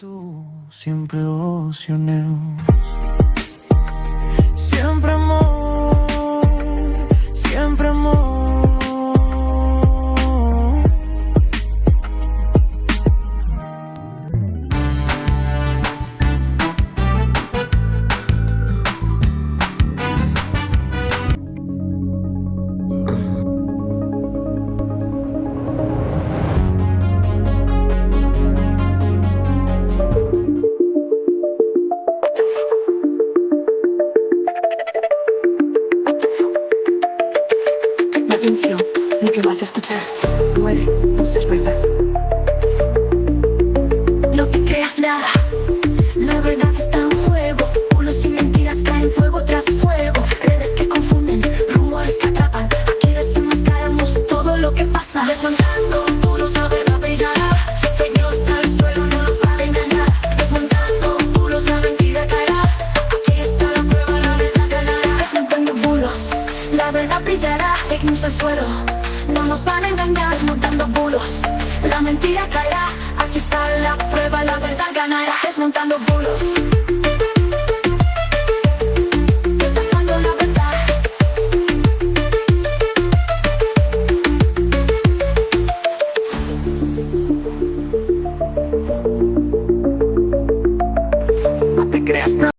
Tú siempre ociones, siempre amor, siempre amor. Atención, lo que vas a escuchar puede no ser verdad. No te creas nada, la verdad está en juego. Bulos y mentiras caen fuego tras fuego. Redes que confunden, rumores que atrapan. Aquí desenmascaramos todo lo que pasa. Desmontando bulos, la verdad brillará. Fake news al suelo, no nos van a engañar. Desmontando bulos, la mentira caerá. Aquí está la prueba, la verdad ganará. Desmontando bulos, la verdad brillará. Fake news al suelo, no nos van a engañar. Desmontando bulos, la mentira caerá. Aquí está la prueba, la verdad ganará. Desmontando bulos, destapando la verdad. No te creas nada.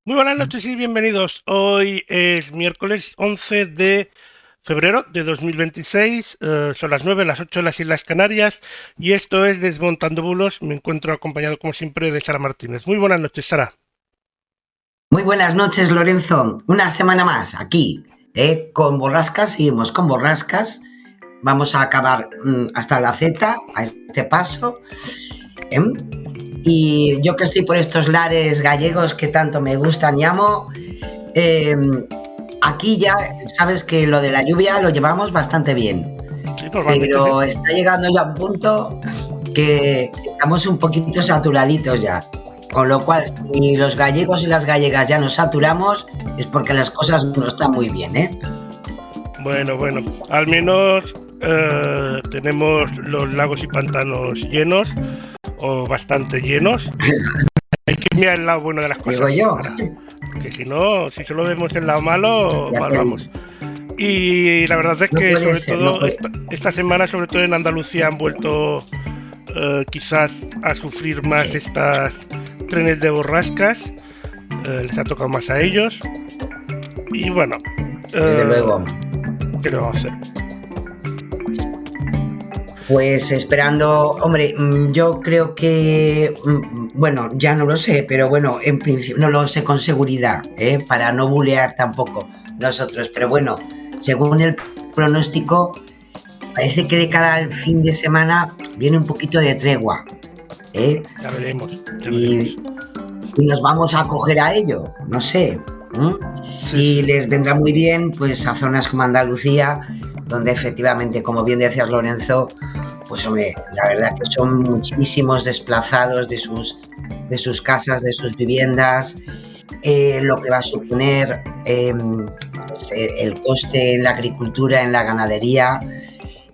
Muy buenas noches y bienvenidos. Hoy es miércoles 11 de febrero de 2026, son las 9, las 8 en las Islas Canarias y esto es Desmontando Bulos. Me encuentro acompañado como siempre de Sara Martínez. Muy buenas noches, Sara. Muy buenas noches, Lorenzo. Una semana más aquí, con borrascas, seguimos con borrascas. Vamos a acabar hasta la Z a este paso. Y yo que estoy por estos lares gallegos que tanto me gustan y amo, aquí ya sabes que lo de la lluvia lo llevamos bastante bien, Sí, normalmente pero sí. está llegando ya un punto que estamos un poquito saturaditos ya. Con lo cual, si los gallegos y las gallegas ya nos saturamos, es porque las cosas no están muy bien, ¿eh? Bueno, al menos tenemos los lagos y pantanos llenos o bastante llenos. Hay que mirar el lado bueno de las cosas. Digo yo. Sara, porque si no, si solo vemos el lado malo, Ya mal te vamos. Y la verdad es No que puede sobre ser, todo no puede. esta semana, sobre todo en Andalucía, han vuelto quizás a sufrir más Sí. estas trenes de borrascas. Les ha tocado más a ellos. Y bueno, Desde luego. ¿qué le vamos a hacer? Pues esperando, hombre, yo creo que, bueno, ya no lo sé, pero bueno, en principio no lo sé con seguridad, para no bulear tampoco nosotros, pero bueno, según el pronóstico, parece que de cara al fin de semana viene un poquito de tregua, ¿eh? Ya veremos, ya veremos. Y nos vamos a acoger a ello, no sé. Sí, Y sí. les vendrá muy bien pues a zonas como Andalucía, donde efectivamente, como bien decías, Lorenzo, pues hombre, la verdad que son muchísimos desplazados de sus casas, de sus viviendas, lo que va a suponer pues, el coste en la agricultura, en la ganadería,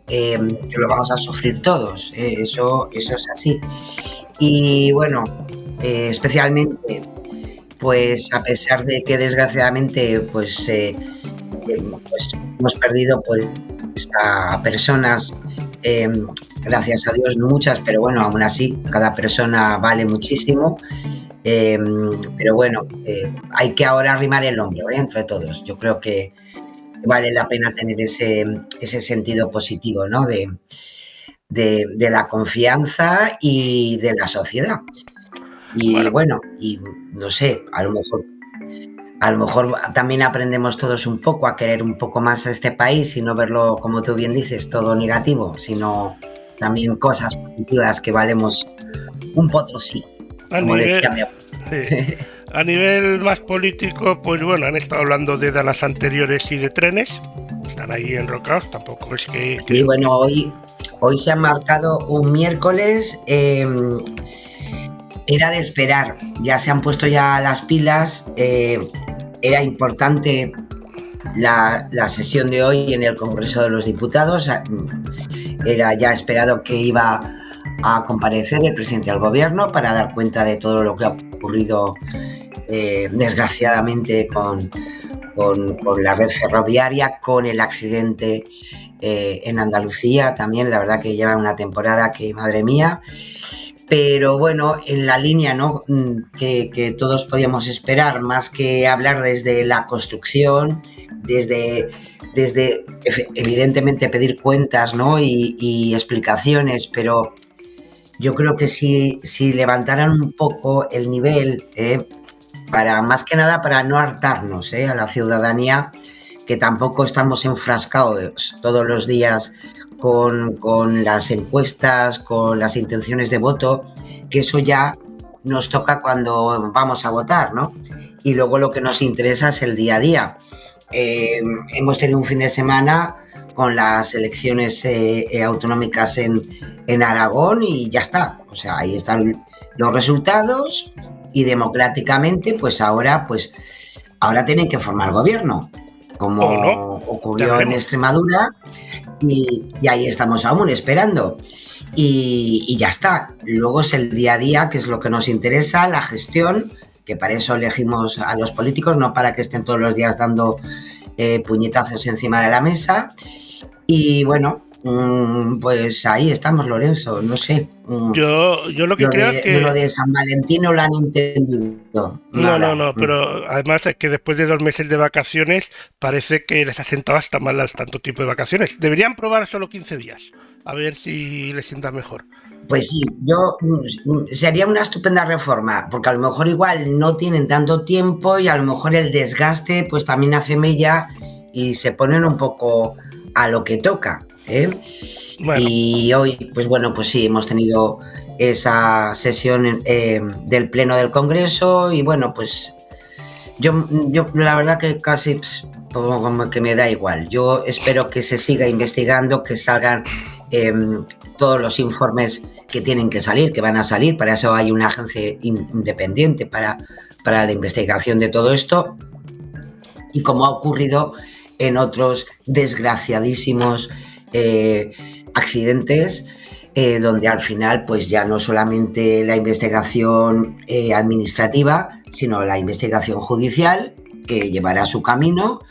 que lo vamos a sufrir todos, eso es así. Y bueno, especialmente, pues a pesar de que desgraciadamente pues hemos perdido pues a personas, gracias a Dios no muchas, pero bueno, aún así cada persona vale muchísimo, pero bueno, hay que ahora arrimar el hombro, entre todos. Yo creo que vale la pena tener ese sentido positivo, ¿no? De la confianza y de la sociedad. Y Bueno, y no sé, a lo mejor también aprendemos todos un poco a querer un poco más a este país y no verlo, como tú bien dices, todo negativo, sino también cosas positivas que valemos un potosí, a como decía nivel, mi abuelo. sí, a nivel más político, pues bueno, han estado hablando de dalas anteriores y de trenes. Están ahí enrocados, tampoco es que... Sí, bueno, hoy se ha marcado un miércoles, era de esperar, ya se han puesto ya las pilas, era importante la sesión de hoy en el Congreso de los Diputados, era ya esperado que iba a comparecer el presidente del gobierno para dar cuenta de todo lo que ha ocurrido desgraciadamente con la red ferroviaria, con el accidente en Andalucía también. La verdad que lleva una temporada que, madre mía, pero bueno, en la línea, ¿no?, que todos podíamos esperar, más que hablar desde la construcción, desde evidentemente pedir cuentas, ¿no?, y explicaciones, pero yo creo que si levantaran un poco el nivel, para más que nada para no hartarnos a la ciudadanía, que tampoco estamos enfrascados todos los días con las encuestas, con las intenciones de voto, que eso ya nos toca cuando vamos a votar, ¿no? Y luego lo que nos interesa es el día a día. Hemos tenido un fin de semana con las elecciones autonómicas en Aragón y ya está. O sea, ahí están los resultados y democráticamente, pues ahora tienen que formar gobierno, como no, ocurrió en Extremadura, y ahí estamos aún esperando. Y ya está. Luego es el día a día, que es lo que nos interesa, la gestión, que para eso elegimos a los políticos, no para que estén todos los días dando puñetazos encima de la mesa. Y bueno, pues ahí estamos, Lorenzo, no sé. Yo lo que creo es que... Lo de San Valentín no lo han entendido. Nada. No, pero además es que después de 2 meses de vacaciones parece que les ha sentado hasta mal tanto tiempo de vacaciones. Deberían probar solo 15 días, a ver si les sienta mejor. Pues sí, sería una estupenda reforma, porque a lo mejor igual no tienen tanto tiempo y a lo mejor el desgaste pues también hace mella y se ponen un poco a lo que toca. Bueno. Y hoy, pues bueno, pues sí, hemos tenido esa sesión del Pleno del Congreso y bueno, pues yo la verdad que casi como que me da igual. Yo espero que se siga investigando, que salgan todos los informes que tienen que salir, que van a salir. Para eso hay una agencia independiente para la investigación de todo esto. Y como ha ocurrido en otros desgraciadísimos accidentes, donde al final pues ya no solamente la investigación administrativa, sino la investigación judicial, que llevará su camino.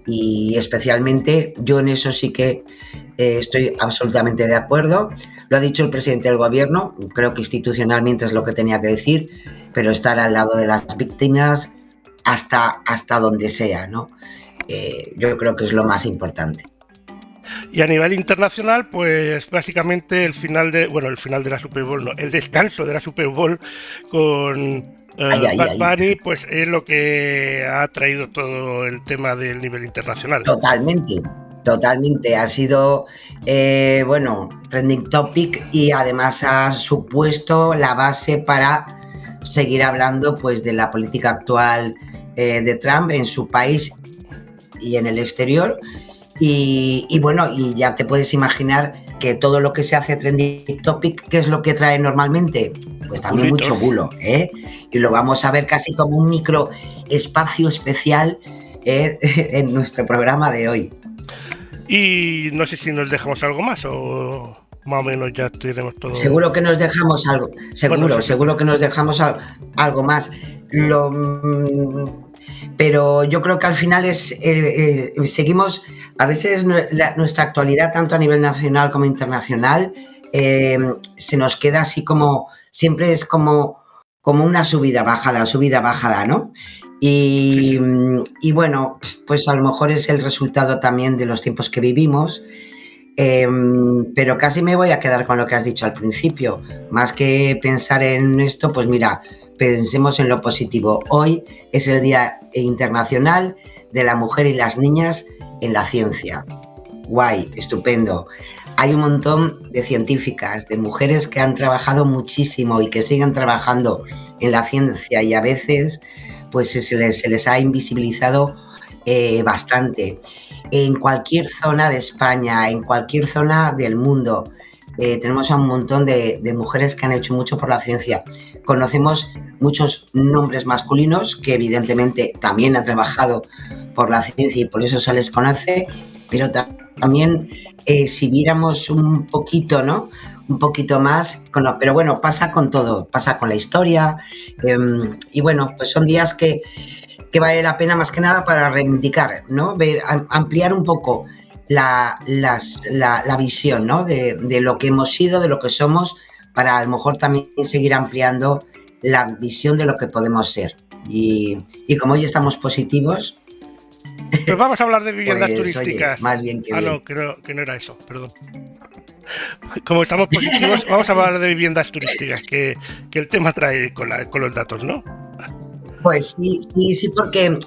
Y especialmente yo en eso sí que estoy absolutamente de acuerdo. Lo ha dicho el presidente del gobierno, creo que institucionalmente es lo que tenía que decir, pero estar al lado de las víctimas hasta donde sea, ¿no? Yo creo que es lo más importante. Y a nivel internacional, pues básicamente el final de la Super Bowl, no, el descanso de la Super Bowl con Bad Bunny, pues es lo que ha traído todo el tema del nivel internacional. Totalmente. Ha sido, trending topic y además ha supuesto la base para seguir hablando pues de la política actual de Trump en su país y en el exterior. Y bueno, y ya te puedes imaginar que todo lo que se hace trending topic, ¿qué es lo que trae normalmente? Pues también mucho bulo, y lo vamos a ver casi como un micro espacio especial en nuestro programa de hoy. Y no sé si nos dejamos algo más o más o menos ya tenemos todo. Seguro que nos dejamos algo, seguro que nos dejamos algo más. Pero yo creo que al final seguimos, a veces nuestra actualidad, tanto a nivel nacional como internacional, se nos queda así como, siempre es como una subida, bajada, ¿no? Y bueno, pues a lo mejor es el resultado también de los tiempos que vivimos, pero casi me voy a quedar con lo que has dicho al principio. Más que pensar en esto, pues mira, pensemos en lo positivo. Hoy es el Día Internacional de la Mujer y las Niñas en la Ciencia. Guay, estupendo. Hay un montón de científicas, de mujeres que han trabajado muchísimo y que siguen trabajando en la ciencia y a veces pues se les ha invisibilizado bastante. En cualquier zona de España, en cualquier zona del mundo, tenemos a un montón de mujeres que han hecho mucho por la ciencia. Conocemos muchos nombres masculinos que evidentemente también han trabajado por la ciencia y por eso se les conoce, pero también si viéramos un poquito, ¿no?, un poquito más, pero bueno, pasa con todo, pasa con la historia, y bueno, pues son días que vale la pena más que nada para reivindicar, ¿no? Ampliar un poco la visión, ¿no? De lo que hemos sido, de lo que somos, para a lo mejor también seguir ampliando la visión de lo que podemos ser. Y como hoy estamos positivos... Pues vamos a hablar de viviendas pues, turísticas. Oye, más bien que bien. No, que no era eso, perdón. Como estamos positivos, vamos a hablar de viviendas turísticas, que el tema trae con los datos, ¿no? Pues sí, porque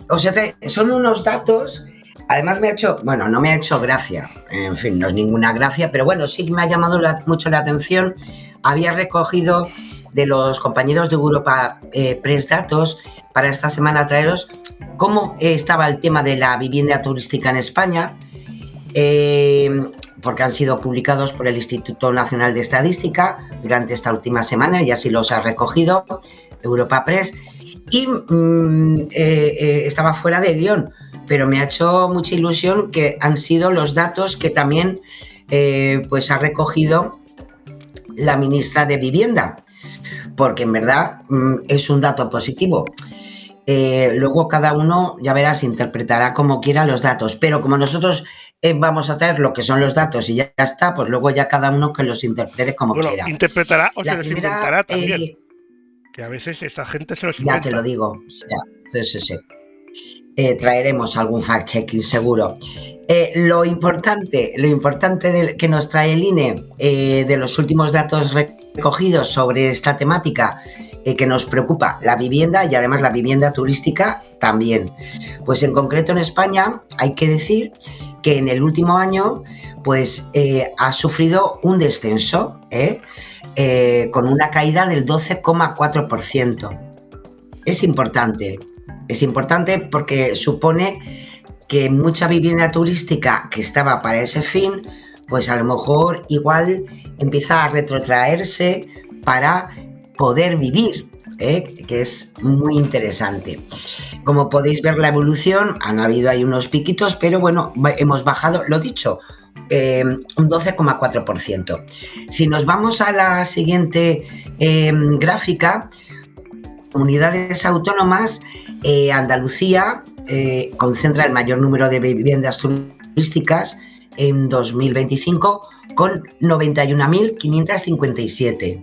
son unos datos. Además no me ha hecho gracia, en fin, no es ninguna gracia, pero bueno, sí me ha llamado mucho la atención. Había recogido de los compañeros de Europa Press datos para esta semana traeros cómo estaba el tema de la vivienda turística en España, porque han sido publicados por el Instituto Nacional de Estadística durante esta última semana, y así los ha recogido Europa Press, y estaba fuera de guión, pero me ha hecho mucha ilusión que han sido los datos que también pues ha recogido la ministra de Vivienda, porque en verdad es un dato positivo. Luego cada uno, ya verás, interpretará como quiera los datos, pero como nosotros vamos a traer lo que son los datos y ya está, pues luego ya cada uno que los interprete como quiera. Interpretará o se los inventará también. Que a veces esta gente se los inventa. Ya te lo digo, sí. Traeremos algún fact-checking seguro. Lo importante que nos trae el INE de los últimos datos recogidos sobre esta temática que nos preocupa, la vivienda, y además la vivienda turística también. Pues en concreto en España hay que decir que en el último año pues ha sufrido un descenso, con una caída del 12,4%. Es importante porque supone que mucha vivienda turística que estaba para ese fin, pues a lo mejor igual empieza a retrotraerse para poder vivir, que es muy interesante. Como podéis ver, la evolución, han habido ahí unos piquitos, pero bueno, hemos bajado, lo dicho, un 12,4%. Si nos vamos a la siguiente gráfica, comunidades autónomas, Andalucía concentra el mayor número de viviendas turísticas en 2025 con 91.557.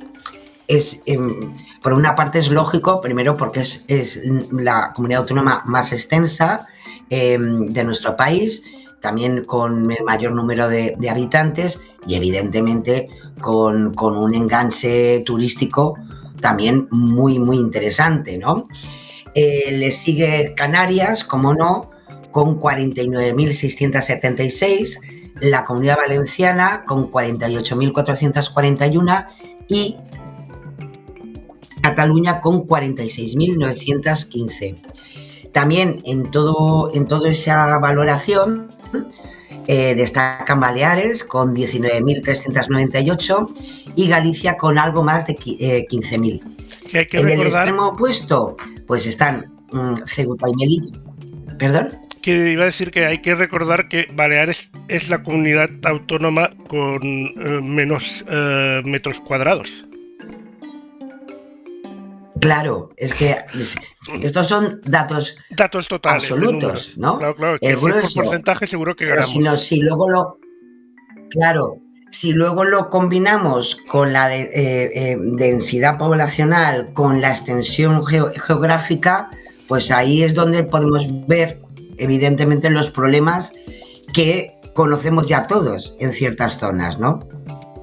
Por una parte es lógico, primero porque es la comunidad autónoma más extensa de nuestro país, también con el mayor número de habitantes y evidentemente con un enganche turístico también muy, muy interesante, ¿no? Le sigue Canarias, como no, con 49.676, la Comunidad Valenciana con 48.441 y Cataluña con 46.915. También en toda esa valoración destacan Baleares con 19.398 y Galicia con algo más de 15.000. En el extremo opuesto, pues están Ceuta y Melilla. ¿Perdón? Que iba a decir que hay que recordar que Baleares es la comunidad autónoma con menos metros cuadrados. Claro, es que estos son datos totales, absolutos, ¿no? Claro, que el grueso, por porcentaje seguro que ganamos. Si luego lo combinamos con la densidad poblacional, con la extensión geográfica, pues ahí es donde podemos ver, evidentemente, los problemas que conocemos ya todos en ciertas zonas, ¿no?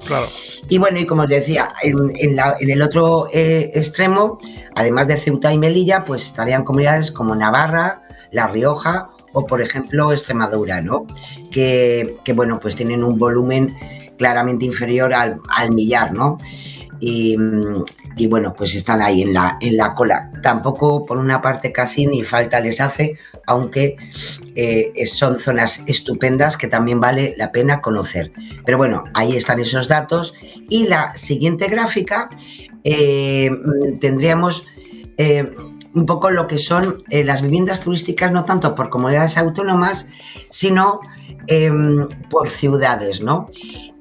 Claro. Y bueno, y como os decía, en el otro extremo, además de Ceuta y Melilla, pues estarían comunidades como Navarra, La Rioja o, por ejemplo, Extremadura, ¿no? Que bueno, pues tienen un volumen claramente inferior al millar, ¿no? Y bueno, pues están ahí en la cola. Tampoco, por una parte, casi ni falta les hace, aunque son zonas estupendas que también vale la pena conocer. Pero bueno, ahí están esos datos. Y la siguiente gráfica tendríamos un poco lo que son las viviendas turísticas, no tanto por comunidades autónomas, sino por ciudades, ¿no?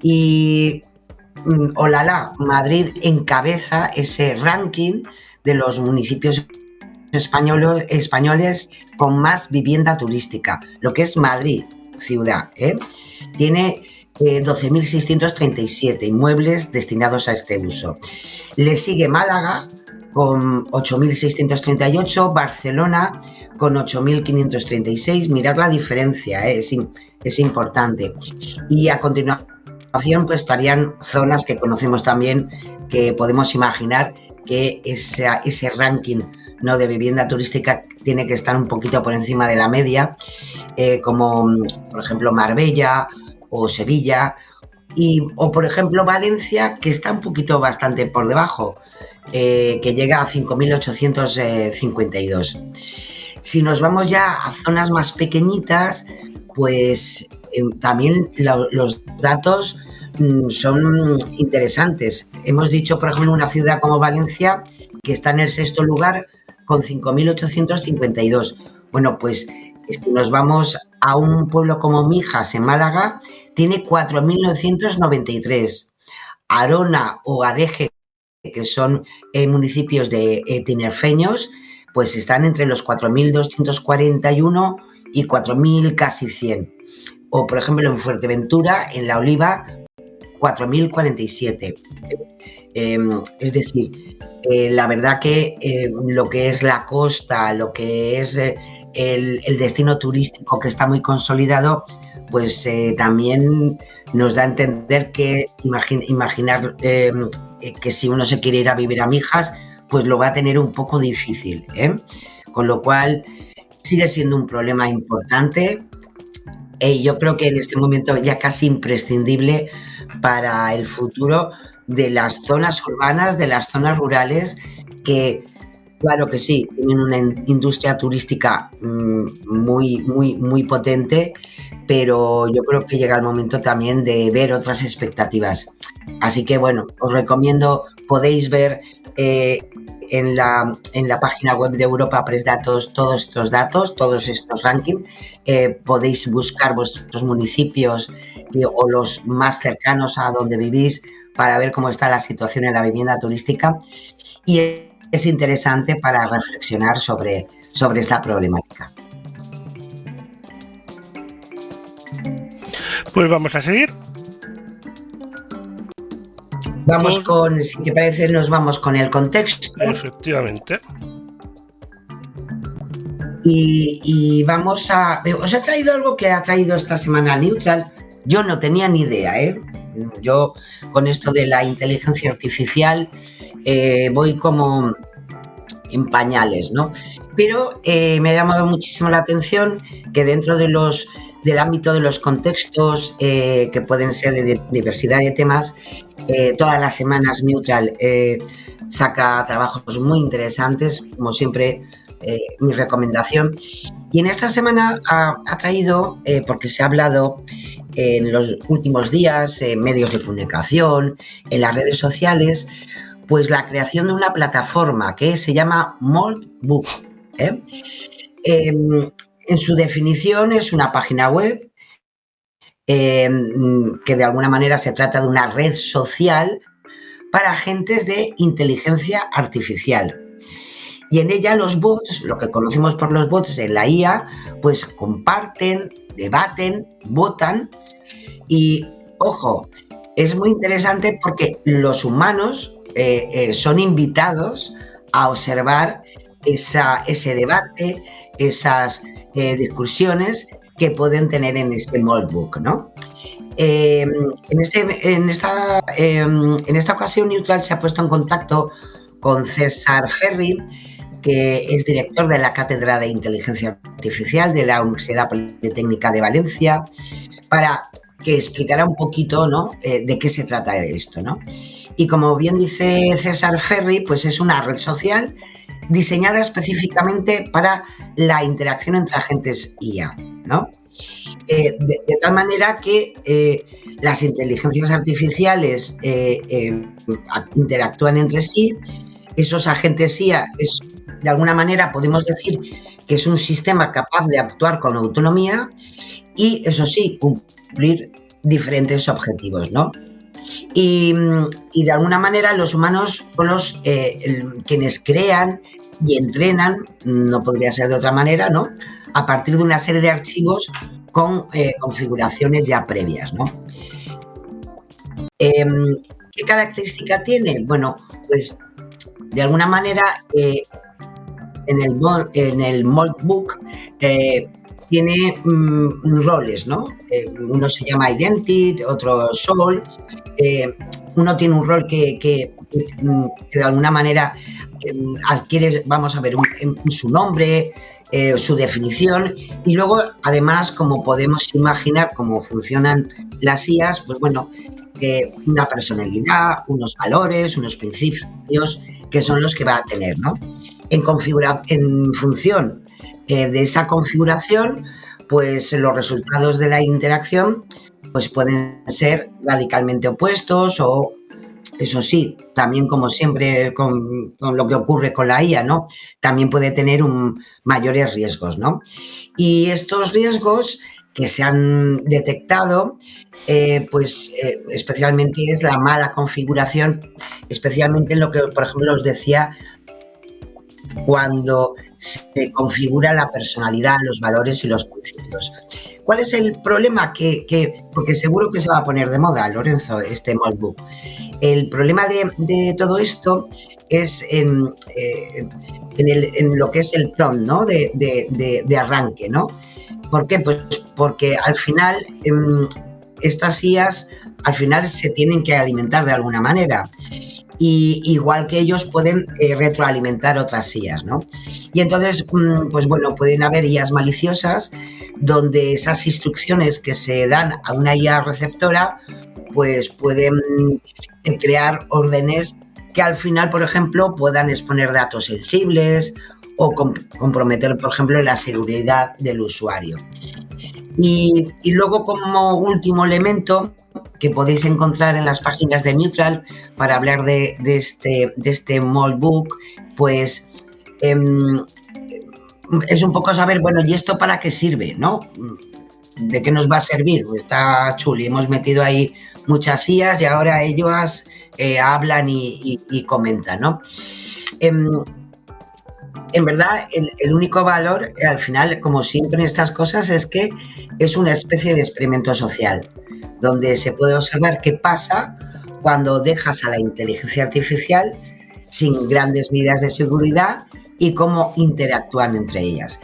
Y olala, Madrid encabeza ese ranking de los municipios españoles con más vivienda turística, lo que es Madrid, ciudad, tiene 12.637 inmuebles destinados a este uso. Le sigue Málaga con 8.638, Barcelona con 8.536. Mirad la diferencia, es importante. Y a continuación pues estarían zonas que conocemos también, que podemos imaginar que ese ranking, ¿no?, de vivienda turística tiene que estar un poquito por encima de la media, como por ejemplo Marbella o Sevilla, o por ejemplo Valencia, que está un poquito bastante por debajo, que llega a 5.852. Si nos vamos ya a zonas más pequeñitas, pues también los datos son interesantes. Hemos dicho, por ejemplo, una ciudad como Valencia, que está en el 6º lugar con 5.852. Bueno, pues si nos vamos a un pueblo como Mijas, en Málaga, tiene 4.993. Arona o Adeje, que son municipios de tinerfeños, pues están entre los 4.241 y 4.000 casi 100. O, por ejemplo, en Fuerteventura, en La Oliva, 4.047. Es decir, la verdad que lo que es la costa, lo que es el destino turístico, que está muy consolidado, pues también nos da a entender que imaginar que si uno se quiere ir a vivir a Mijas, pues lo va a tener un poco difícil, con lo cual sigue siendo un problema importante. Yo creo que en este momento ya casi imprescindible para el futuro de las zonas urbanas, de las zonas rurales, que claro que sí, tienen una industria turística muy potente, pero yo creo que llega el momento también de ver otras expectativas. Así que bueno, os recomiendo, podéis ver en la página web de Europa Press Datos todos estos datos, todos estos rankings. Podéis buscar vuestros municipios o los más cercanos a donde vivís para ver cómo está la situación en la vivienda turística, y es interesante para reflexionar sobre esta problemática. Pues vamos a seguir. Vamos con, si te parece, nos vamos con el contexto. Efectivamente. Y vamos a... Os he traído algo que ha traído esta semana Neutral. Yo no tenía ni idea, Yo con esto de la inteligencia artificial voy como en pañales, ¿no? Pero me ha llamado muchísimo la atención que dentro del ámbito de los contextos que pueden ser de diversidad de temas, todas las semanas Neutral saca trabajos muy interesantes, como siempre, mi recomendación. Y en esta semana ha traído, porque se ha hablado en los últimos días en medios de comunicación, en las redes sociales, pues la creación de una plataforma que se llama Moldbook. En su definición es una página web que de alguna manera se trata de una red social para agentes de inteligencia artificial. Y en ella los bots, lo que conocemos por los bots en la IA, pues comparten, debaten, votan. Y, ojo, es muy interesante porque los humanos son invitados a observar ese debate, esas discusiones que pueden tener en este Moldbook, ¿no? En esta ocasión Neutral se ha puesto en contacto con César Ferri, que es director de la Cátedra de Inteligencia Artificial de la Universidad Politécnica de Valencia, para que explicara un poquito, ¿no?, de qué se trata de esto, ¿no? Y como bien dice César Ferri, pues es una red social diseñada específicamente para la interacción entre agentes IA, ¿no? De tal manera que las inteligencias artificiales interactúan entre sí. Esos agentes IA, de alguna manera podemos decir que es un sistema capaz de actuar con autonomía y, eso sí, cumplir diferentes objetivos, ¿no? y de alguna manera los humanos son los quienes crean y entrenan, no podría ser de otra manera, ¿no? A partir de una serie de archivos con configuraciones ya previas, ¿no? ¿Qué característica tiene? Bueno, pues de alguna manera en el Moldbook tiene roles, ¿no? Uno se llama Identity, otro Soul. Uno tiene un rol que de alguna manera adquiere, vamos a ver, su nombre, su definición, y luego, además, como podemos imaginar cómo funcionan las IAs, pues bueno, una personalidad, unos valores, unos principios que son los que va a tener, ¿no? En función de esa configuración, pues los resultados de la interacción pues pueden ser radicalmente opuestos o, eso sí, también como siempre con lo que ocurre con la IA, ¿no? También puede tener mayores riesgos, ¿no? Y estos riesgos que se han detectado, especialmente es la mala configuración, especialmente en lo que, por ejemplo, os decía, cuando se configura la personalidad, los valores y los principios. ¿Cuál es el problema? Porque seguro que se va a poner de moda, Lorenzo, este Moldbook. El problema de todo esto es en lo que es el prompt, ¿no? de arranque, ¿no? ¿Por qué? Pues porque al final estas IAs al final se tienen que alimentar de alguna manera. Y igual que ellos pueden retroalimentar otras IAs, ¿no? Y entonces, pues bueno, pueden haber IAs maliciosas donde esas instrucciones que se dan a una IA receptora pues pueden crear órdenes que al final, por ejemplo, puedan exponer datos sensibles o comprometer, por ejemplo, la seguridad del usuario. Y luego, como último elemento que podéis encontrar en las páginas de Neutral para hablar de este Moldbook, pues es un poco saber, bueno, ¿y esto para qué sirve, no? ¿De qué nos va a servir? Está chuli, hemos metido ahí muchas IAs y ahora ellas hablan y comentan, ¿no? En verdad, el único valor, al final, como siempre en estas cosas, es que es una especie de experimento social, donde se puede observar qué pasa cuando dejas a la inteligencia artificial sin grandes medidas de seguridad y cómo interactúan entre ellas.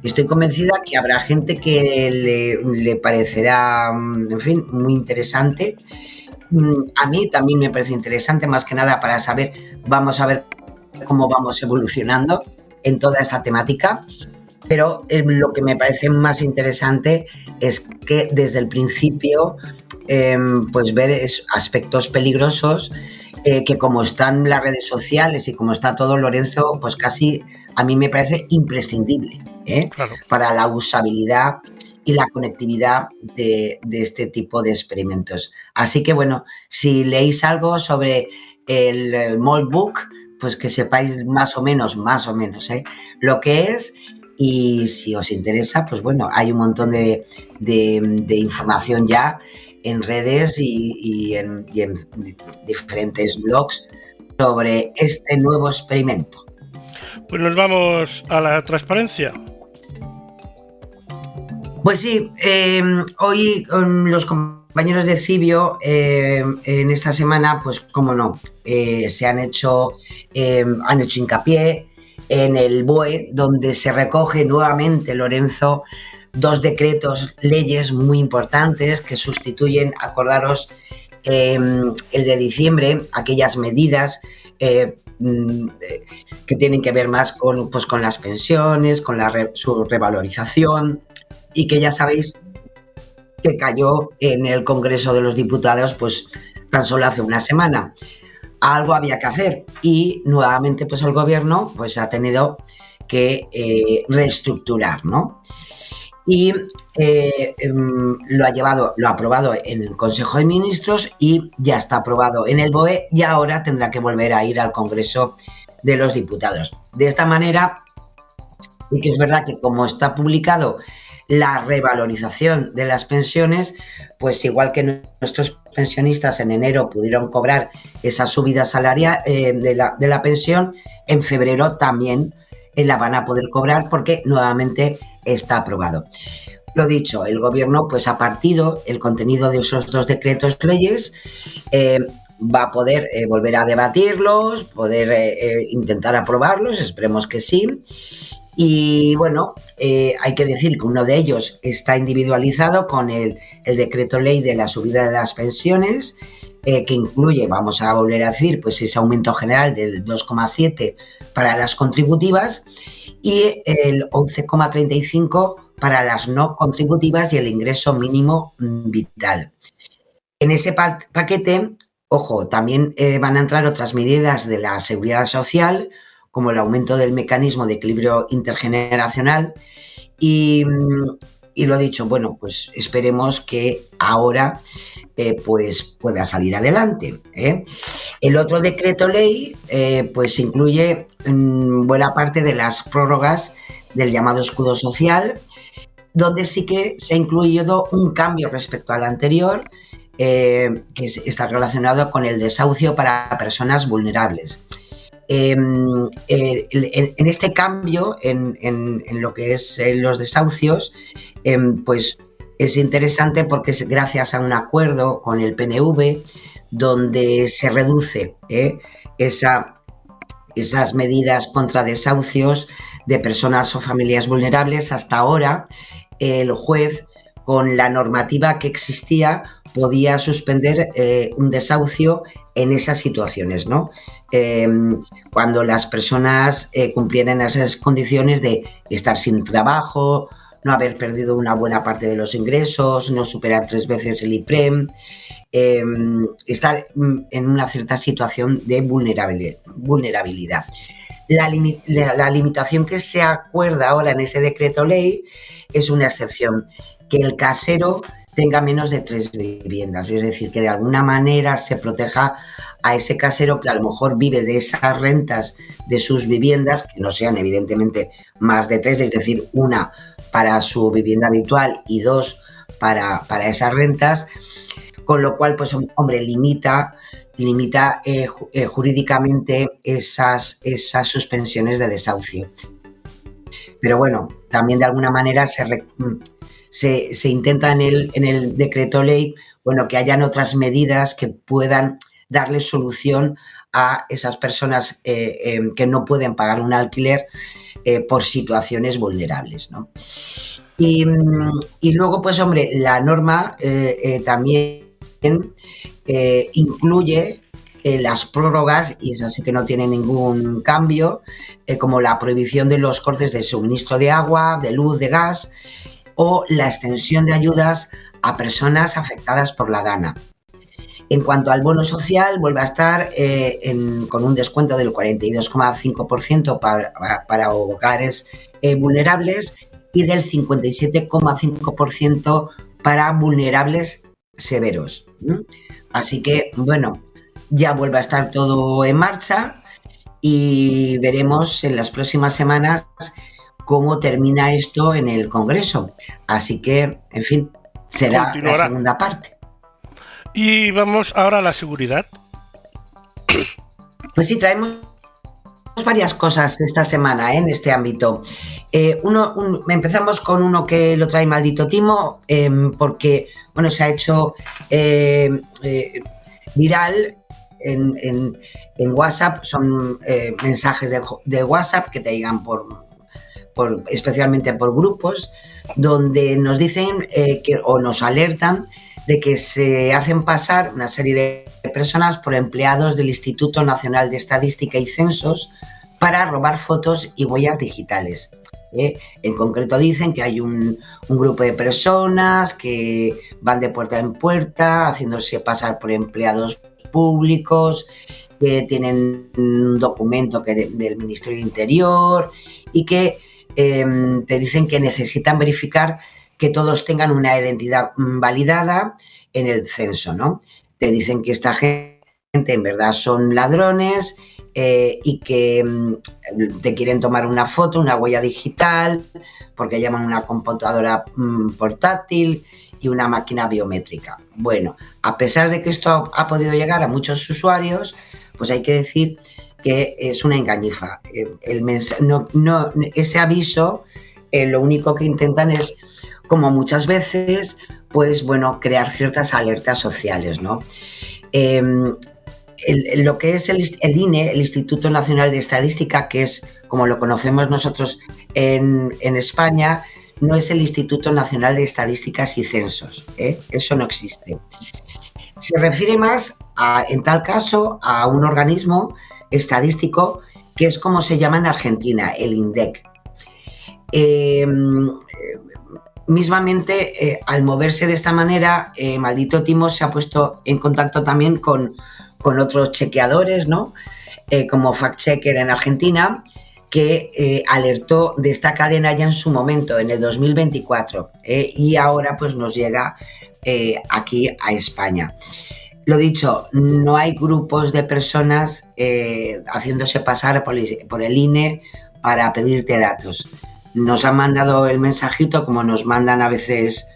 Estoy convencida que habrá gente que le parecerá, en fin, muy interesante. A mí también me parece interesante, más que nada para saber, vamos a ver cómo vamos evolucionando en toda esta temática, pero lo que me parece más interesante es que desde el principio pues ver aspectos peligrosos que como están las redes sociales y como está todo, Lorenzo, pues casi a mí me parece imprescindible claro, para la usabilidad y la conectividad de este tipo de experimentos. Así que bueno, si leéis algo sobre el Moldbook, pues que sepáis más o menos lo que es, y si os interesa, pues bueno, hay un montón de información ya en redes y en diferentes blogs sobre este nuevo experimento. Pues nos vamos a la transparencia. Pues sí, hoy con los compañeros de Cibio en esta semana, pues cómo no, se han hecho hincapié en el BOE, donde se recoge nuevamente, Lorenzo, 2 decretos, leyes muy importantes que sustituyen, acordaros, el de diciembre, aquellas medidas que tienen que ver más con las pensiones, con su revalorización, y que ya sabéis que cayó en el Congreso de los Diputados pues tan solo hace una semana. Algo había que hacer y nuevamente pues el gobierno pues ha tenido que reestructurar, ¿no? Y lo ha aprobado en el Consejo de Ministros y ya está aprobado en el BOE, y ahora tendrá que volver a ir al Congreso de los Diputados. De esta manera, sí que es verdad que como está publicado la revalorización de las pensiones, pues igual que nuestros pensionistas en enero pudieron cobrar esa subida salarial de la pensión, en febrero también la van a poder cobrar porque nuevamente está aprobado. Lo dicho, el gobierno pues ha partido el contenido de esos dos decretos leyes, va a poder volver a debatirlos, poder intentar aprobarlos, esperemos que sí. Y bueno, hay que decir que uno de ellos está individualizado con el decreto ley de la subida de las pensiones, que incluye, vamos a volver a decir, pues ese aumento general del 2,7 para las contributivas y el 11,35 para las no contributivas y el ingreso mínimo vital. En ese paquete, ojo, también van a entrar otras medidas de la seguridad social, como el aumento del mecanismo de equilibrio intergeneracional y lo dicho, bueno, pues esperemos que ahora pues pueda salir adelante. El otro decreto ley pues incluye buena parte de las prórrogas del llamado escudo social, donde sí que se ha incluido un cambio respecto al anterior, que está relacionado con el desahucio para personas vulnerables. En este cambio, en lo que es los desahucios, pues es interesante porque es gracias a un acuerdo con el PNV donde se reduce esas medidas contra desahucios de personas o familias vulnerables. Hasta ahora, el juez, con la normativa que existía, podía suspender un desahucio en esas situaciones, ¿no? Cuando las personas cumplieran esas condiciones de estar sin trabajo, no haber perdido una buena parte de los ingresos, no superar 3 veces el IPREM, estar en una cierta situación de vulnerabilidad. La limitación que se acuerda ahora en ese decreto ley es una excepción, que el casero tenga menos de 3 viviendas, es decir, que de alguna manera se proteja a ese casero que a lo mejor vive de esas rentas de sus viviendas, que no sean evidentemente más de 3, es decir, una para su vivienda habitual y 2 para esas rentas, con lo cual, pues hombre, limita jurídicamente esas suspensiones de desahucio. Pero bueno, también de alguna manera se intenta en el decreto ley, bueno, que hayan otras medidas que puedan darle solución a esas personas que no pueden pagar un alquiler por situaciones vulnerables, ¿no? Y luego, pues hombre, la norma también incluye las prórrogas, y esas sí que no tienen ningún cambio, como la prohibición de los cortes de suministro de agua, de luz, de gas, o la extensión de ayudas a personas afectadas por la DANA. En cuanto al bono social, vuelve a estar con un descuento del 42,5% para hogares vulnerables y del 57,5% para vulnerables severos. Así que, bueno, ya vuelve a estar todo en marcha y veremos en las próximas semanas cómo termina esto en el Congreso. Así que, en fin, será Continuará. la segunda parte. Y vamos ahora a la seguridad. Pues sí, traemos varias cosas esta semana en este ámbito. Empezamos con uno que lo trae Maldito Timo, porque bueno, se ha hecho viral en WhatsApp. Son mensajes de WhatsApp que te llegan especialmente por grupos, donde nos dicen o nos alertan de que se hacen pasar una serie de personas por empleados del Instituto Nacional de Estadística y Censos para robar fotos y huellas digitales. En concreto dicen que hay un grupo de personas que van de puerta en puerta haciéndose pasar por empleados públicos, que tienen un documento del Ministerio de Interior y que te dicen que necesitan verificar que todos tengan una identidad validada en el censo, ¿no? Te dicen que esta gente en verdad son ladrones y que te quieren tomar una foto, una huella digital, porque llaman una computadora portátil y una máquina biométrica. Bueno, a pesar de que esto ha podido llegar a muchos usuarios, pues hay que decir que es una engañifa. Ese aviso lo único que intentan es, como muchas veces, pues bueno, crear ciertas alertas sociales, ¿no? Lo que es el INE, el Instituto Nacional de Estadística, que es como lo conocemos nosotros en España, no es el Instituto Nacional de Estadísticas y Censos, ¿eh? Eso no existe. Se refiere más, en tal caso, a un organismo estadístico que es como se llama en Argentina, el INDEC. Mismamente, al moverse de esta manera, Maldito Timo se ha puesto en contacto también con otros chequeadores, ¿no? Como Fact Checker en Argentina, que alertó de esta cadena ya en su momento, en el 2024, y ahora pues nos llega aquí a España. Lo dicho, no hay grupos de personas haciéndose pasar por el INE para pedirte datos. Nos han mandado el mensajito, como nos mandan a veces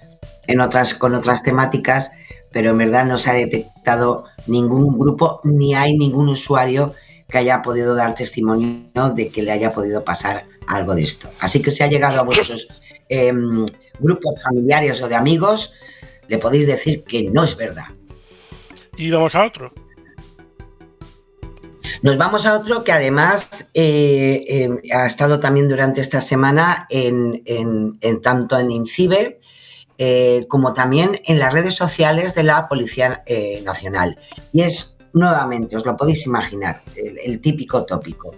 con otras temáticas, pero en verdad no se ha detectado ningún grupo, ni hay ningún usuario que haya podido dar testimonio de que le haya podido pasar algo de esto. Así que si ha llegado a vuestros grupos familiares o de amigos, le podéis decir que no es verdad. Y vamos a otro. Nos vamos a otro que además ha estado también durante esta semana tanto en INCIBE como también en las redes sociales de la Policía Nacional. Y es, nuevamente, os lo podéis imaginar, el típico tópico.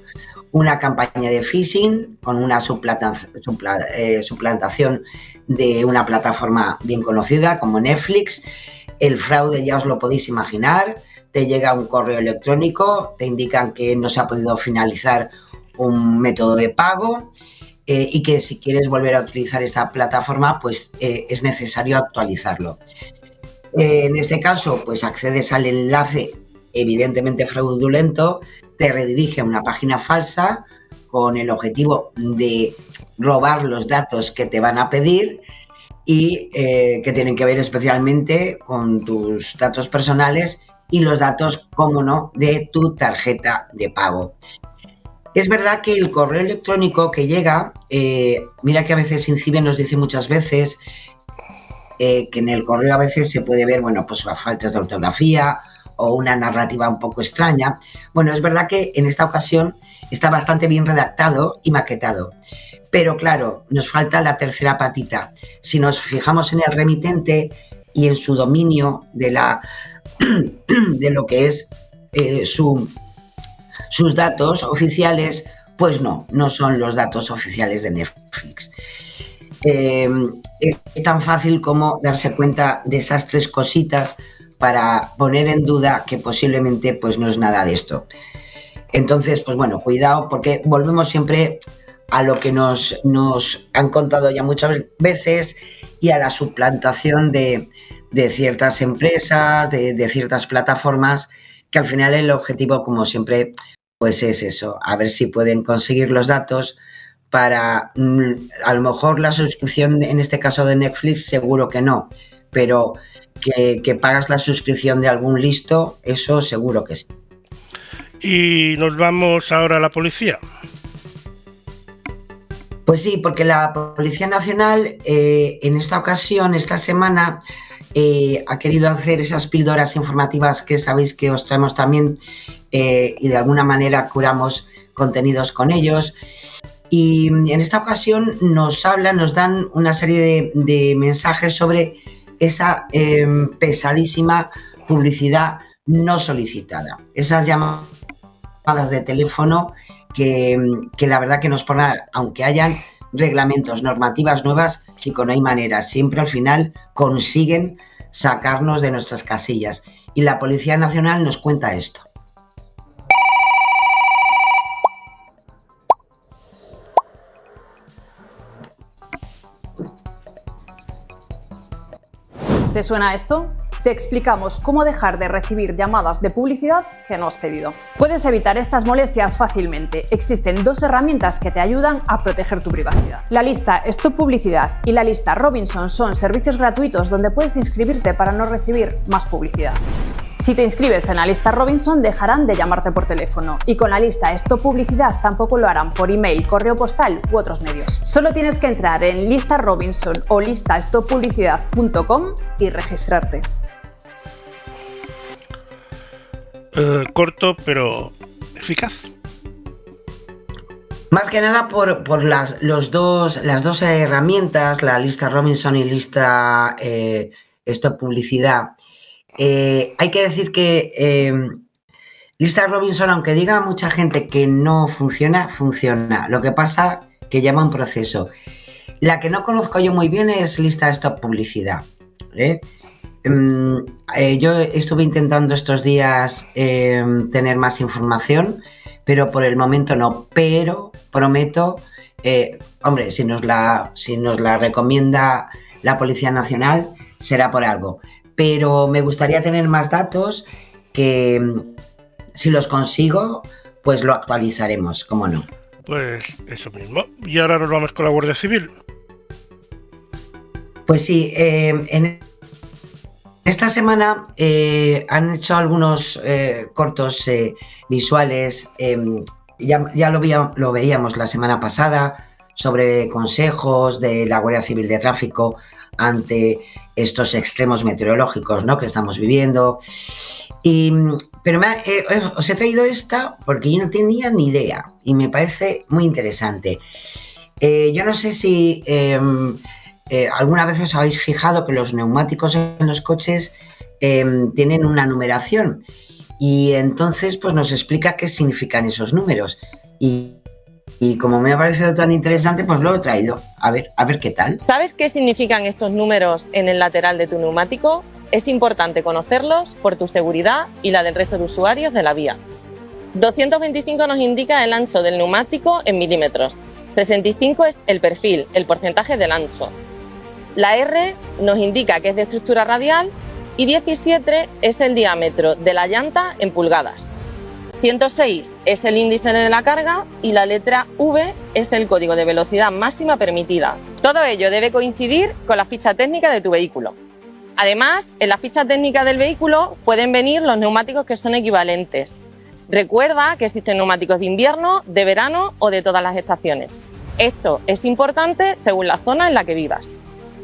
Una campaña de phishing con una suplantación de una plataforma bien conocida como Netflix. El fraude ya os lo podéis imaginar. Te llega un correo electrónico, te indican que no se ha podido finalizar un método de pago y que si quieres volver a utilizar esta plataforma, pues es necesario actualizarlo. En este caso, pues accedes al enlace evidentemente fraudulento, te redirige a una página falsa con el objetivo de robar los datos que te van a pedir y que tienen que ver especialmente con tus datos personales y los datos, cómo no, de tu tarjeta de pago. Es verdad que el correo electrónico que llega, mira que a veces INCIBE nos dice muchas veces que en el correo a veces se puede ver, bueno, pues faltas de ortografía o una narrativa un poco extraña. Bueno, es verdad que en esta ocasión está bastante bien redactado y maquetado. Pero claro, nos falta la tercera patita. Si nos fijamos en el remitente y en su dominio de lo que es sus datos oficiales, pues no son los datos oficiales de Netflix. Es tan fácil como darse cuenta de esas tres cositas para poner en duda que posiblemente pues no es nada de esto. Entonces, pues bueno, cuidado, porque volvemos siempre a lo que nos han contado ya muchas veces y a la suplantación de ciertas empresas, de ciertas plataformas, que al final el objetivo, como siempre, pues es eso, a ver si pueden conseguir los datos para, a lo mejor la suscripción, en este caso de Netflix, seguro que no, pero que pagas la suscripción de algún listo, eso seguro que sí. Y nos vamos ahora a la policía. Pues sí, porque la Policía Nacional en esta ocasión, esta semana, ha querido hacer esas píldoras informativas que sabéis que os traemos también y de alguna manera curamos contenidos con ellos. Y en esta ocasión nos dan una serie de mensajes sobre esa pesadísima publicidad no solicitada. Esas llamadas de teléfono que la verdad que no es por nada, aunque hayan reglamentos, normativas nuevas, chico, no hay manera, siempre al final consiguen sacarnos de nuestras casillas. Y la Policía Nacional nos cuenta esto. ¿Te suena esto? te explicamos cómo dejar de recibir llamadas de publicidad que no has pedido. Puedes evitar estas molestias fácilmente. Existen dos herramientas que te ayudan a proteger tu privacidad. La lista Stop Publicidad y la lista Robinson son servicios gratuitos donde puedes inscribirte para no recibir más publicidad. Si te inscribes en la lista Robinson, dejarán de llamarte por teléfono, y con la lista Stop Publicidad tampoco lo harán por email, correo postal u otros medios. Solo tienes que entrar en lista Robinson o listastoppublicidad.com y registrarte. Corto pero eficaz. Más que nada por las dos herramientas, la lista Robinson y lista Stop Publicidad. Hay que decir que lista Robinson, aunque diga mucha gente que no funciona, funciona. Lo que pasa que lleva un proceso. La que no conozco yo muy bien es lista Stop Publicidad. Yo estuve intentando estos días tener más información, pero por el momento no. Pero prometo, hombre, si nos la recomienda la Policía Nacional, será por algo. Pero me gustaría tener más datos que, si los consigo, pues lo actualizaremos, ¿cómo no? Pues eso mismo. Y ahora nos vamos con la Guardia Civil. Pues sí, en esta semana han hecho algunos cortos visuales, ya lo veíamos la semana pasada, sobre consejos de la Guardia Civil de Tráfico ante estos extremos meteorológicos, ¿no?, que estamos viviendo. Pero os he traído esta porque yo no tenía ni idea y me parece muy interesante. Yo no sé si alguna vez os habéis fijado que los neumáticos en los coches tienen una numeración, y entonces pues nos explica qué significan esos números. Y como me ha parecido tan interesante, pues lo he traído. A ver qué tal. ¿Sabes qué significan estos números en el lateral de tu neumático? Es importante conocerlos por tu seguridad y la del resto de usuarios de la vía. 225 nos indica el ancho del neumático en milímetros. 65 es el perfil, el porcentaje del ancho. La R nos indica que es de estructura radial y 17 es el diámetro de la llanta en pulgadas. 106 es el índice de la carga y la letra V es el código de velocidad máxima permitida. Todo ello debe coincidir con la ficha técnica de tu vehículo. Además, en la ficha técnica del vehículo pueden venir los neumáticos que son equivalentes. Recuerda que existen neumáticos de invierno, de verano o de todas las estaciones. Esto es importante según la zona en la que vivas.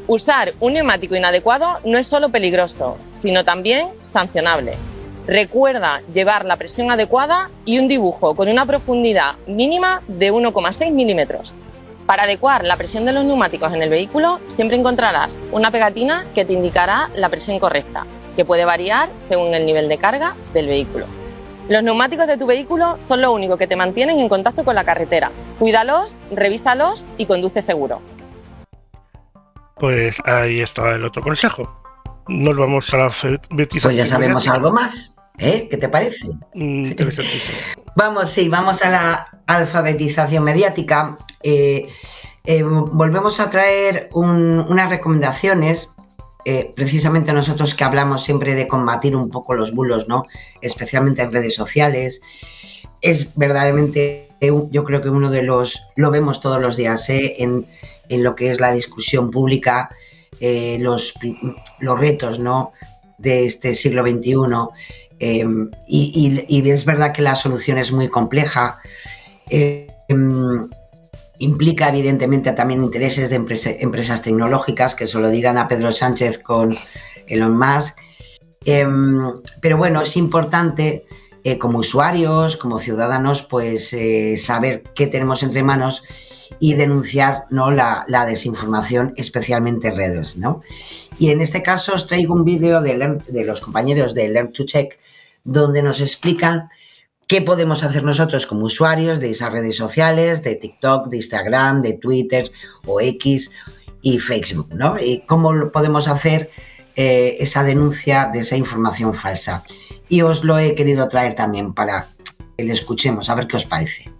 Usar un neumático inadecuado no es solo peligroso, sino también sancionable. Recuerda llevar la presión adecuada y un dibujo con una profundidad mínima de 1,6 milímetros. Para adecuar la presión de los neumáticos en el vehículo, siempre encontrarás una pegatina que te indicará la presión correcta, que puede variar según el nivel de carga del vehículo. Los neumáticos de tu vehículo son lo único que te mantienen en contacto con la carretera. Cuídalos, revísalos y conduce seguro. Pues ahí está el otro consejo. Nos vamos a la alfabetización. Pues ya sabemos algo más. ¿Qué te parece? Interesantísimo. Vamos a la alfabetización mediática. Volvemos a traer unas recomendaciones, precisamente nosotros que hablamos siempre de combatir un poco los bulos, ¿no?, especialmente en redes sociales. Es verdaderamente, yo creo que uno de lo vemos todos los días, en lo que es la discusión pública, los retos, ¿no?, de este siglo XXI. Y es verdad que la solución es muy compleja, implica evidentemente también intereses de empresas tecnológicas, que se lo digan a Pedro Sánchez con Elon Musk, pero bueno, es importante como usuarios, como ciudadanos, pues saber qué tenemos entre manos y denunciar, ¿no?, la desinformación, especialmente en redes, ¿no? Y en este caso os traigo un vídeo de los compañeros de Learn2Check, donde nos explican qué podemos hacer nosotros como usuarios de esas redes sociales, de TikTok, de Instagram, de Twitter o X y Facebook, ¿no? Y cómo podemos hacer esa denuncia de esa información falsa. Y os lo he querido traer también para que lo escuchemos, a ver qué os parece.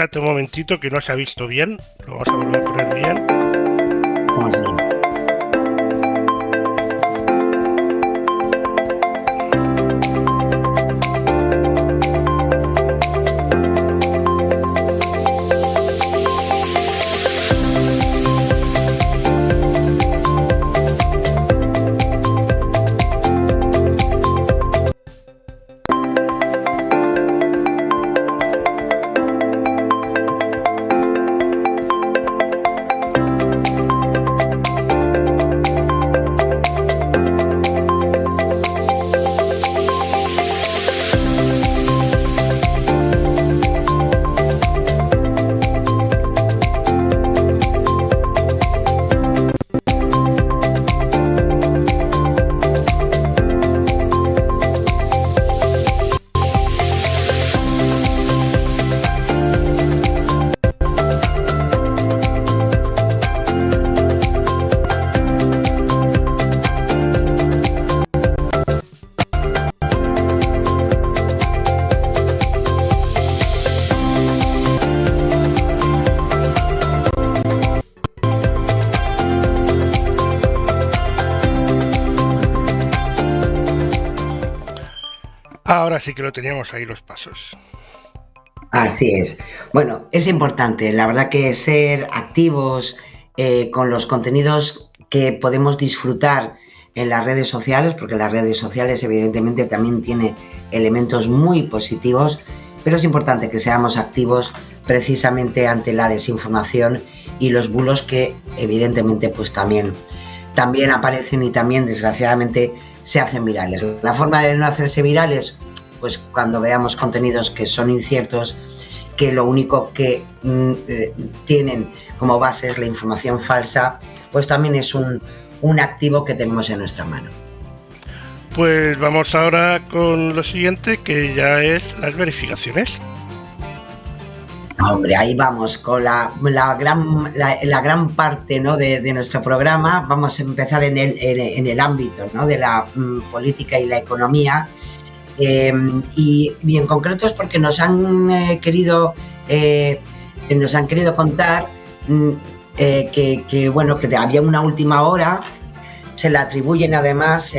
Espérate un momentito que no se ha visto bien. Lo vamos a volver a poner bien. Vamos allá. Ahora sí que lo teníamos ahí los pasos. Así es. Bueno, es importante, la verdad, que ser activos con los contenidos que podemos disfrutar en las redes sociales, porque las redes sociales evidentemente también tiene elementos muy positivos, pero es importante que seamos activos precisamente ante la desinformación y los bulos que evidentemente pues también aparecen y también desgraciadamente se hacen virales. La forma de no hacerse virales, pues cuando veamos contenidos que son inciertos, que lo único que tienen como base es la información falsa, pues también es un activo que tenemos en nuestra mano. Pues vamos ahora con lo siguiente, que ya es las verificaciones. Hombre, ahí vamos con la gran parte, ¿no?, de nuestro programa. Vamos a empezar en el ámbito, ¿no?, de la política y la economía. Y en concreto es porque nos han querido contar que había una última hora. Se la atribuyen además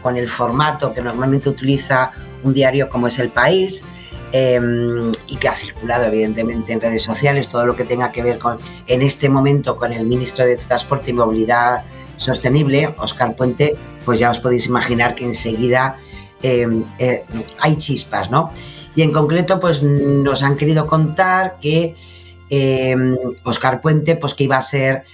con el formato que normalmente utiliza un diario como es El País, y que ha circulado evidentemente en redes sociales, todo lo que tenga que ver en este momento con el ministro de Transporte y Movilidad Sostenible, Óscar Puente, pues ya os podéis imaginar que enseguida hay chispas, ¿no? Y en concreto pues nos han querido contar que Óscar Puente, pues que iba a ser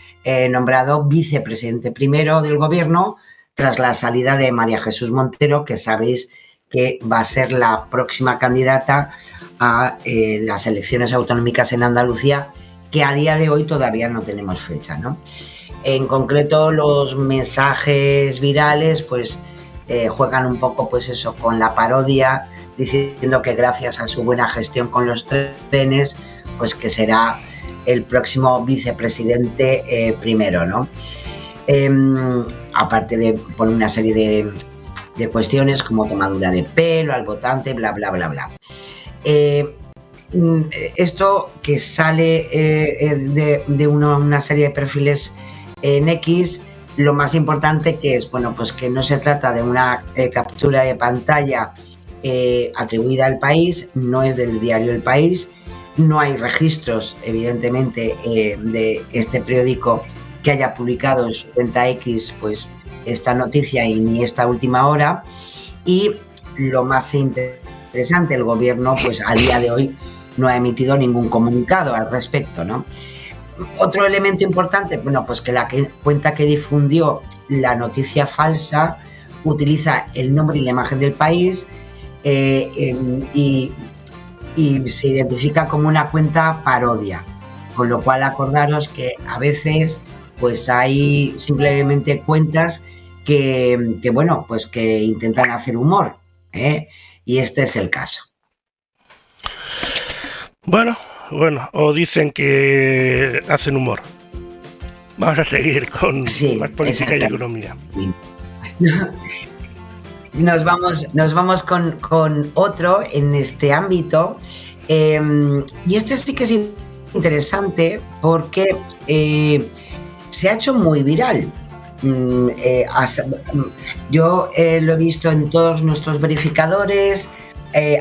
nombrado vicepresidente primero del gobierno tras la salida de María Jesús Montero, que sabéis que va a ser la próxima candidata a las elecciones autonómicas en Andalucía, que a día de hoy todavía no tenemos fecha, ¿no? En concreto, los mensajes virales pues juegan un poco pues eso, con la parodia, diciendo que gracias a su buena gestión con los trenes, pues que será el próximo vicepresidente primero, ¿no? Aparte de poner una serie de cuestiones como tomadura de pelo al votante, bla, bla, bla, bla. Esto que sale de una serie de perfiles en X, lo más importante que es, bueno, pues que no se trata de una captura de pantalla atribuida al País, no es del diario El País, no hay registros, evidentemente, de este periódico que haya publicado en su cuenta X, pues, esta noticia y ni esta última hora. Y lo más interesante, el gobierno pues a día de hoy no ha emitido ningún comunicado al respecto, ¿no? Otro elemento importante, bueno, pues que la cuenta que difundió la noticia falsa utiliza el nombre y la imagen del País y se identifica como una cuenta parodia, con lo cual acordaros que a veces pues hay simplemente cuentas que bueno, pues que intentan hacer humor, y este es el caso. Bueno, o dicen que hacen humor. Vamos a seguir con más política y economía. Nos vamos con otro en este ámbito, Y este sí que es interesante porque se ha hecho muy viral. Yo lo he visto en todos nuestros verificadores,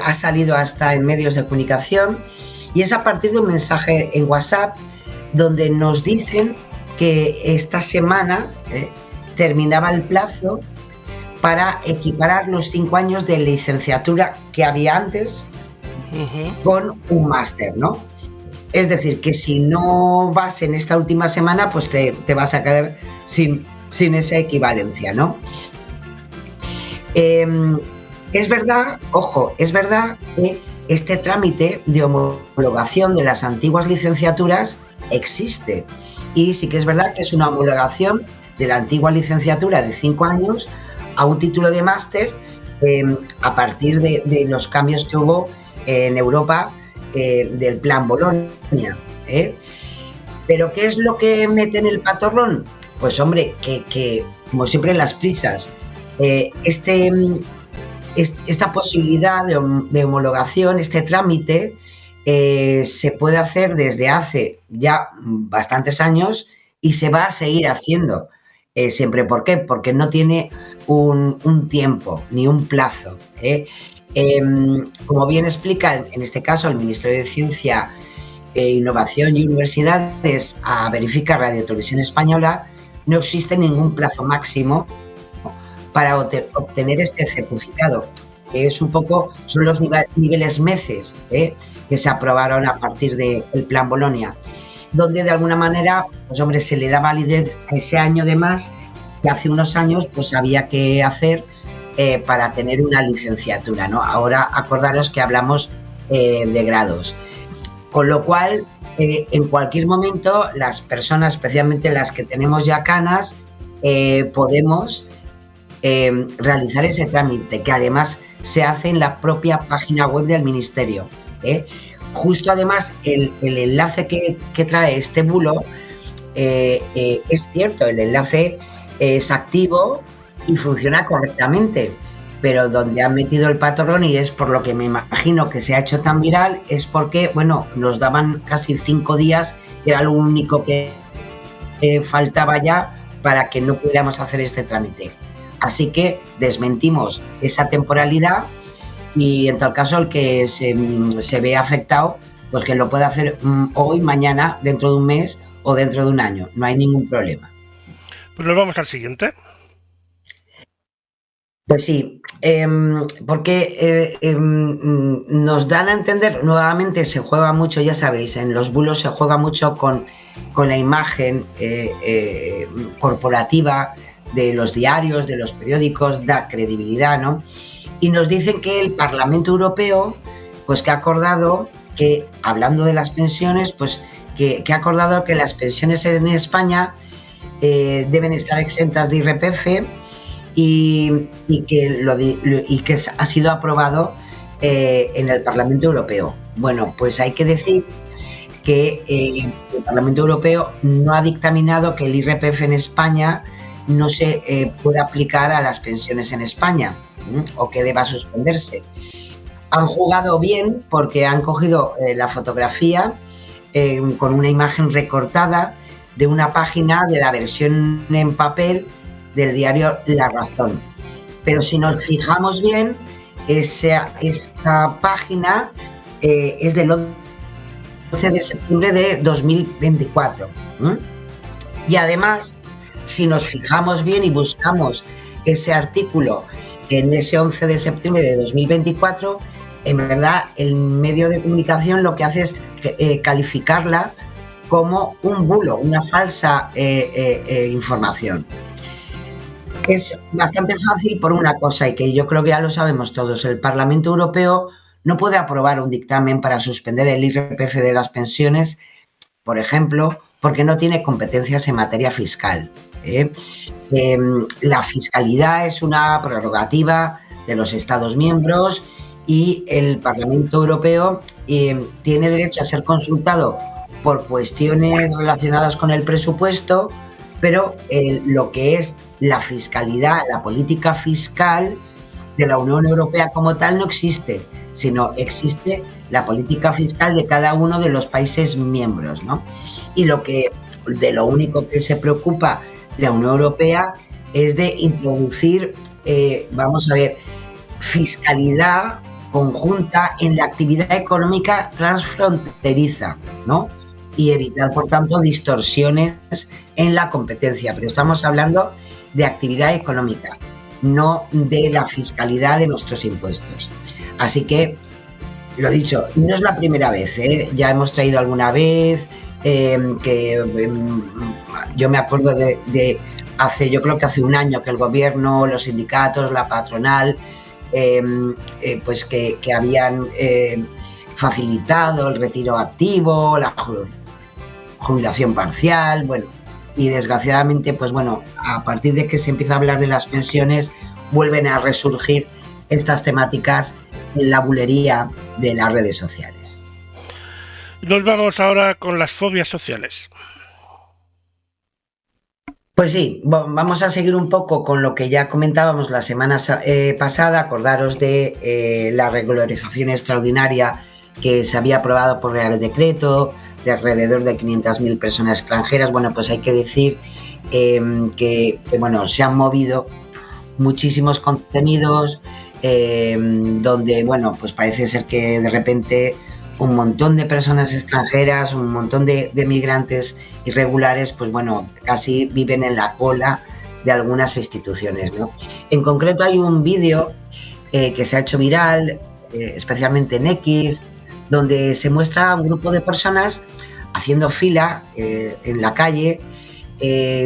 ha salido hasta en medios de comunicación, y es a partir de un mensaje en WhatsApp donde nos dicen que esta semana terminaba el plazo para equiparar los 5 años de licenciatura que había antes con un máster, ¿no? Es decir, que si no vas en esta última semana, pues te vas a quedar sin esa equivalencia, ¿no? Es verdad, ojo, es verdad que este trámite de homologación de las antiguas licenciaturas existe, y sí que es verdad que es una homologación de la antigua licenciatura de 5 años a un título de máster a partir de los cambios que hubo en Europa del plan Bolonia. ¿Pero qué es lo que mete en el patorrón? Pues hombre, que como siempre en las prisas, esta posibilidad de homologación, este trámite, se puede hacer desde hace ya bastantes años y se va a seguir haciendo siempre. ¿Por qué? Porque no tiene un tiempo ni un plazo. Como bien explica en este caso el Ministerio de Ciencia, Innovación y Universidades a Verifica Radio Televisión Española, no existe ningún plazo máximo para obtener este certificado, que es un poco, son los niveles MECES que se aprobaron a partir del plan Bolonia, donde de alguna manera, pues hombre, se le da validez a ese año de más que hace unos años pues había que hacer para tener una licenciatura, ¿no? Ahora acordaros que hablamos de grados, con lo cual en cualquier momento las personas, especialmente las que tenemos ya canas, podemos realizar ese trámite, que además se hace en la propia página web del Ministerio. Justo además el enlace que trae este bulo, es cierto, el enlace es activo y funciona correctamente, pero donde han metido el patrón, y es por lo que me imagino que se ha hecho tan viral, es porque, bueno, nos daban casi 5 días, que era lo único que faltaba ya para que no pudiéramos hacer este trámite. Así que desmentimos esa temporalidad, y en tal caso el que se ve afectado, pues que lo puede hacer hoy, mañana, dentro de un mes o dentro de un año. No hay ningún problema. Pues nos vamos al siguiente. Pues sí, porque nos dan a entender, nuevamente se juega mucho, ya sabéis, en los bulos se juega mucho con la imagen corporativa de los diarios, de los periódicos, da credibilidad, ¿no? Y nos dicen que el Parlamento Europeo, pues que ha acordado que, hablando de las pensiones, pues que ha acordado que las pensiones en España deben estar exentas de IRPF, y que ha sido aprobado en el Parlamento Europeo. Bueno, pues hay que decir que el Parlamento Europeo no ha dictaminado que el IRPF en España no se pueda aplicar a las pensiones en España, o que deba suspenderse. Han jugado bien porque han cogido la fotografía con una imagen recortada de una página de la versión en papel del diario La Razón. Pero si nos fijamos bien, esta página es del 11 de septiembre de 2024. Y además, si nos fijamos bien y buscamos ese artículo en ese 11 de septiembre de 2024, en verdad el medio de comunicación lo que hace es calificarla como un bulo, una falsa información. Es bastante fácil por una cosa, y que yo creo que ya lo sabemos todos: el Parlamento Europeo no puede aprobar un dictamen para suspender el IRPF de las pensiones, por ejemplo, porque no tiene competencias en materia fiscal. La fiscalidad es una prerrogativa de los Estados miembros, y el Parlamento Europeo tiene derecho a ser consultado por cuestiones relacionadas con el presupuesto, pero lo que es la fiscalidad, la política fiscal de la Unión Europea como tal no existe, sino existe la política fiscal de cada uno de los países miembros, ¿no? Y de lo único que se preocupa la Unión Europea es de introducir, vamos a ver, fiscalidad conjunta en la actividad económica transfronteriza, ¿no? Y evitar, por tanto, distorsiones en la competencia. Pero estamos hablando de actividad económica, no de la fiscalidad de nuestros impuestos. Así que, lo dicho, no es la primera vez, ¿eh? Ya hemos traído alguna vez, yo me acuerdo yo creo que hace un año que el gobierno, los sindicatos, la patronal, pues que habían facilitado el retiro activo, la jubilación parcial, bueno, y desgraciadamente, pues bueno, a partir de que se empieza a hablar de las pensiones, vuelven a resurgir estas temáticas en la bulería de las redes sociales. Nos vamos ahora con las fobias sociales. Pues sí, vamos a seguir un poco con lo que ya comentábamos la semana pasada. Acordaros de la regularización extraordinaria que se había aprobado por Real Decreto de alrededor de 500.000 personas extranjeras. Bueno, pues hay que decir que bueno, se han movido muchísimos contenidos donde, bueno, pues parece ser que de repente un montón de personas extranjeras, un montón de migrantes irregulares, pues bueno, casi viven en la cola de algunas instituciones, ¿no? En concreto hay un vídeo que se ha hecho viral, especialmente en X, donde se muestra a un grupo de personas haciendo fila en la calle,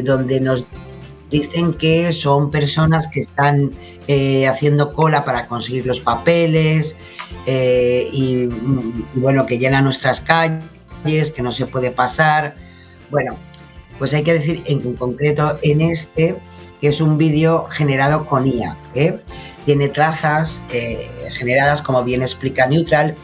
donde nos dicen que son personas que están haciendo cola para conseguir los papeles y bueno, que llenan nuestras calles, que no se puede pasar. Bueno, pues hay que decir en concreto en que es un vídeo generado con IA, tiene trazas generadas, como bien explica Neutral,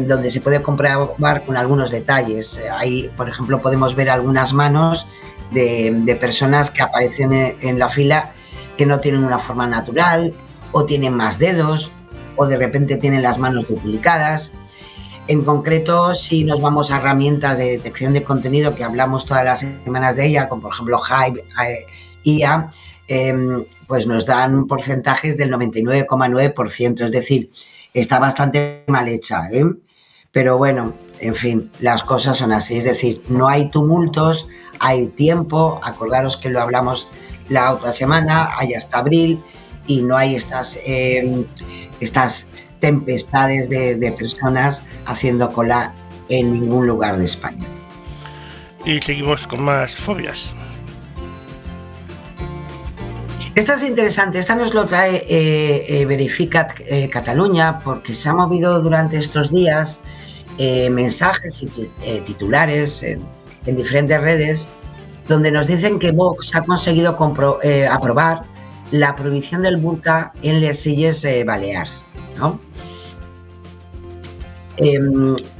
donde se puede comprobar con algunos detalles. Ahí, por ejemplo, podemos ver algunas manos de personas que aparecen en la fila que no tienen una forma natural, o tienen más dedos, o de repente tienen las manos duplicadas. En concreto, si nos vamos a herramientas de detección de contenido, que hablamos todas las semanas de ella, como por ejemplo Hive, IA, pues nos dan porcentajes del 99,9%, es decir, está bastante mal hecha, pero bueno, en fin, las cosas son así, es decir, no hay tumultos, hay tiempo. Acordaros que lo hablamos la otra semana, hay hasta abril, y no hay estas tempestades de personas haciendo cola en ningún lugar de España. Y seguimos con más fobias. Esta es interesante, esta nos lo trae Verificat Cataluña, porque se han movido durante estos días mensajes y titulares en diferentes redes donde nos dicen que Vox ha conseguido aprobar la prohibición del burka en les Illes Balears, ¿no?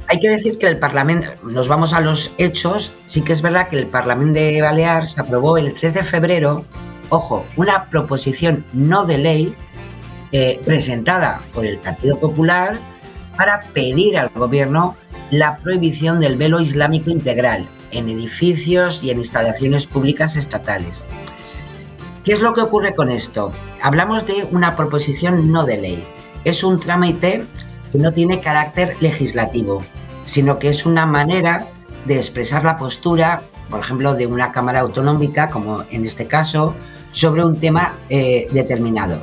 Hay que decir que el Parlamento, nos vamos a los hechos, sí que es verdad que el Parlamento de Balears aprobó el 3 de febrero, ojo, una proposición no de ley presentada por el Partido Popular para pedir al gobierno la prohibición del velo islámico integral en edificios y en instalaciones públicas estatales. ¿Qué es lo que ocurre con esto? Hablamos de una proposición no de ley. Es un trámite que no tiene carácter legislativo, sino que es una manera de expresar la postura, por ejemplo, de una Cámara Autonómica, como en este caso, sobre un tema determinado.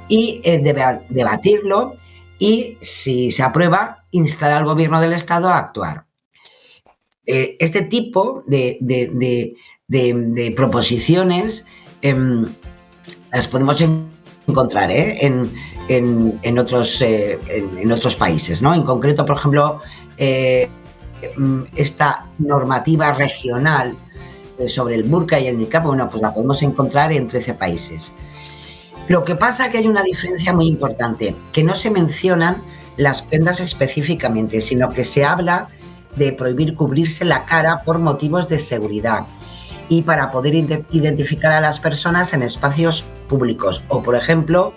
Y debatirlo y, si se aprueba, instar al Gobierno del Estado a actuar. Este tipo de proposiciones las podemos encontrar en otros países, ¿no? En concreto, por ejemplo, esta normativa regional sobre el burka y el niqab, bueno, pues la podemos encontrar en 13 países. Lo que pasa es que hay una diferencia muy importante, que no se mencionan las prendas específicamente, sino que se habla de prohibir cubrirse la cara por motivos de seguridad y para poder identificar a las personas en espacios públicos, o por ejemplo,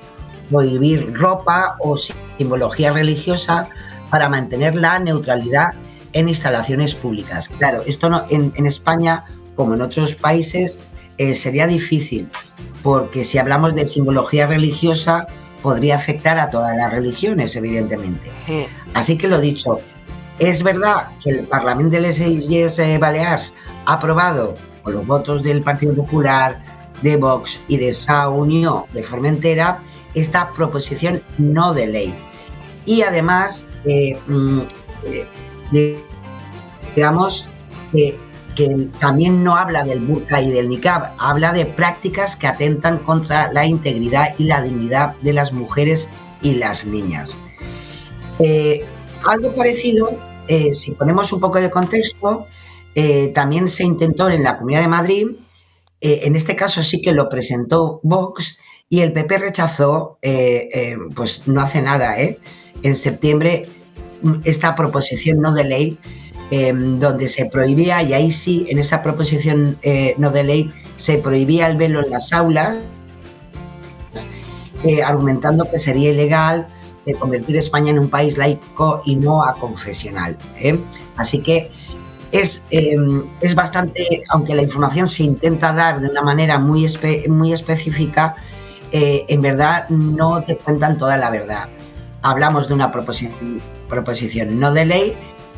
prohibir ropa o simbología religiosa para mantener la neutralidad en instalaciones públicas. Claro, esto no, en España, como en otros países, sería difícil, porque si hablamos de simbología religiosa, podría afectar a todas las religiones, evidentemente. Así que lo dicho, es verdad que el Parlamento de les Illes Balears ha aprobado, con los votos del Partido Popular, de Vox y de Sa Unió de Formentera, esta proposición no de ley. Y además, digamos que también no habla del burka y del niqab, habla de prácticas que atentan contra la integridad y la dignidad de las mujeres y las niñas. Algo parecido, si ponemos un poco de contexto, también se intentó en la Comunidad de Madrid, en este caso sí que lo presentó Vox y el PP rechazó, pues no hace nada, en septiembre, esta proposición no de ley, donde se prohibía, y ahí sí, en esa proposición no de ley, se prohibía el velo en las aulas, argumentando que sería ilegal convertir España en un país laico y no aconfesional. Así que es bastante, aunque la información se intenta dar de una manera muy específica, en verdad no te cuentan toda la verdad. Hablamos de una proposición no de ley.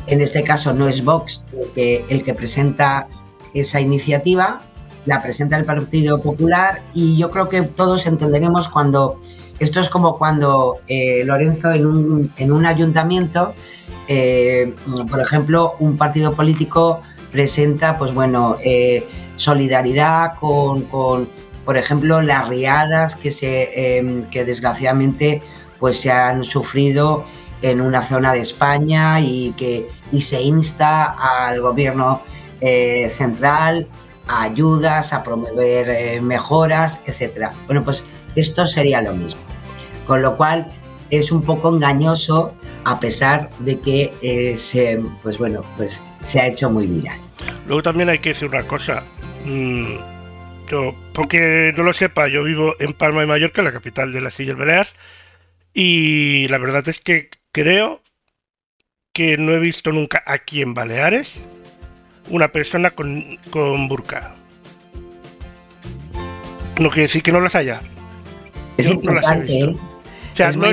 En este caso no es Vox el que presenta esa iniciativa, la presenta el Partido Popular, y yo creo que todos entenderemos cuando... Esto es como cuando, Lorenzo, en un ayuntamiento, por ejemplo, un partido político presenta, pues bueno, solidaridad con, por ejemplo, las riadas que desgraciadamente pues se han sufrido en una zona de España y se insta al gobierno central a ayudas, a promover mejoras, etcétera. Bueno, pues esto sería lo mismo. Con lo cual es un poco engañoso, a pesar de que se ha hecho muy viral. Luego también hay que decir una cosa. Yo, porque no lo sepa, yo vivo en Palma de Mallorca, la capital de las Illes Balears, y la verdad es que creo que no he visto nunca aquí en Baleares una persona con burka. No quiere decir que no las haya. Es Yo importante, no las he visto. O sea, no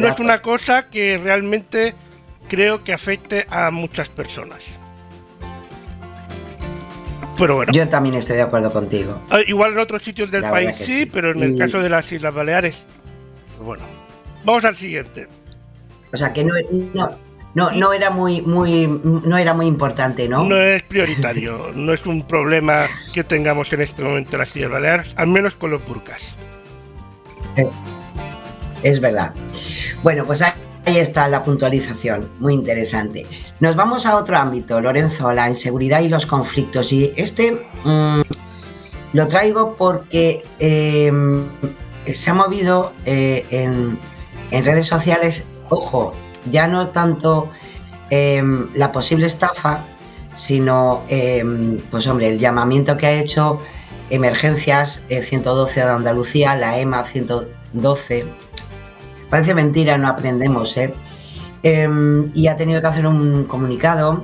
es una cosa que realmente creo que afecte a muchas personas. Pero bueno. Yo también estoy de acuerdo contigo. Igual en otros sitios del país sí, pero en el caso de las Islas Baleares, pues bueno. Vamos al siguiente. O sea que no era muy importante, ¿no? No es prioritario, no es un problema que tengamos en este momento en las Islas Baleares, al menos con los burkas. Es verdad. Bueno, pues ahí está la puntualización, muy interesante. Nos vamos a otro ámbito, Lorenzo, la inseguridad y los conflictos. Y lo traigo porque se ha movido en redes sociales, ojo, ya no tanto la posible estafa, sino pues hombre, el llamamiento que ha hecho Emergencias 112 de Andalucía, la EMA 112. Parece mentira, no aprendemos, y ha tenido que hacer un comunicado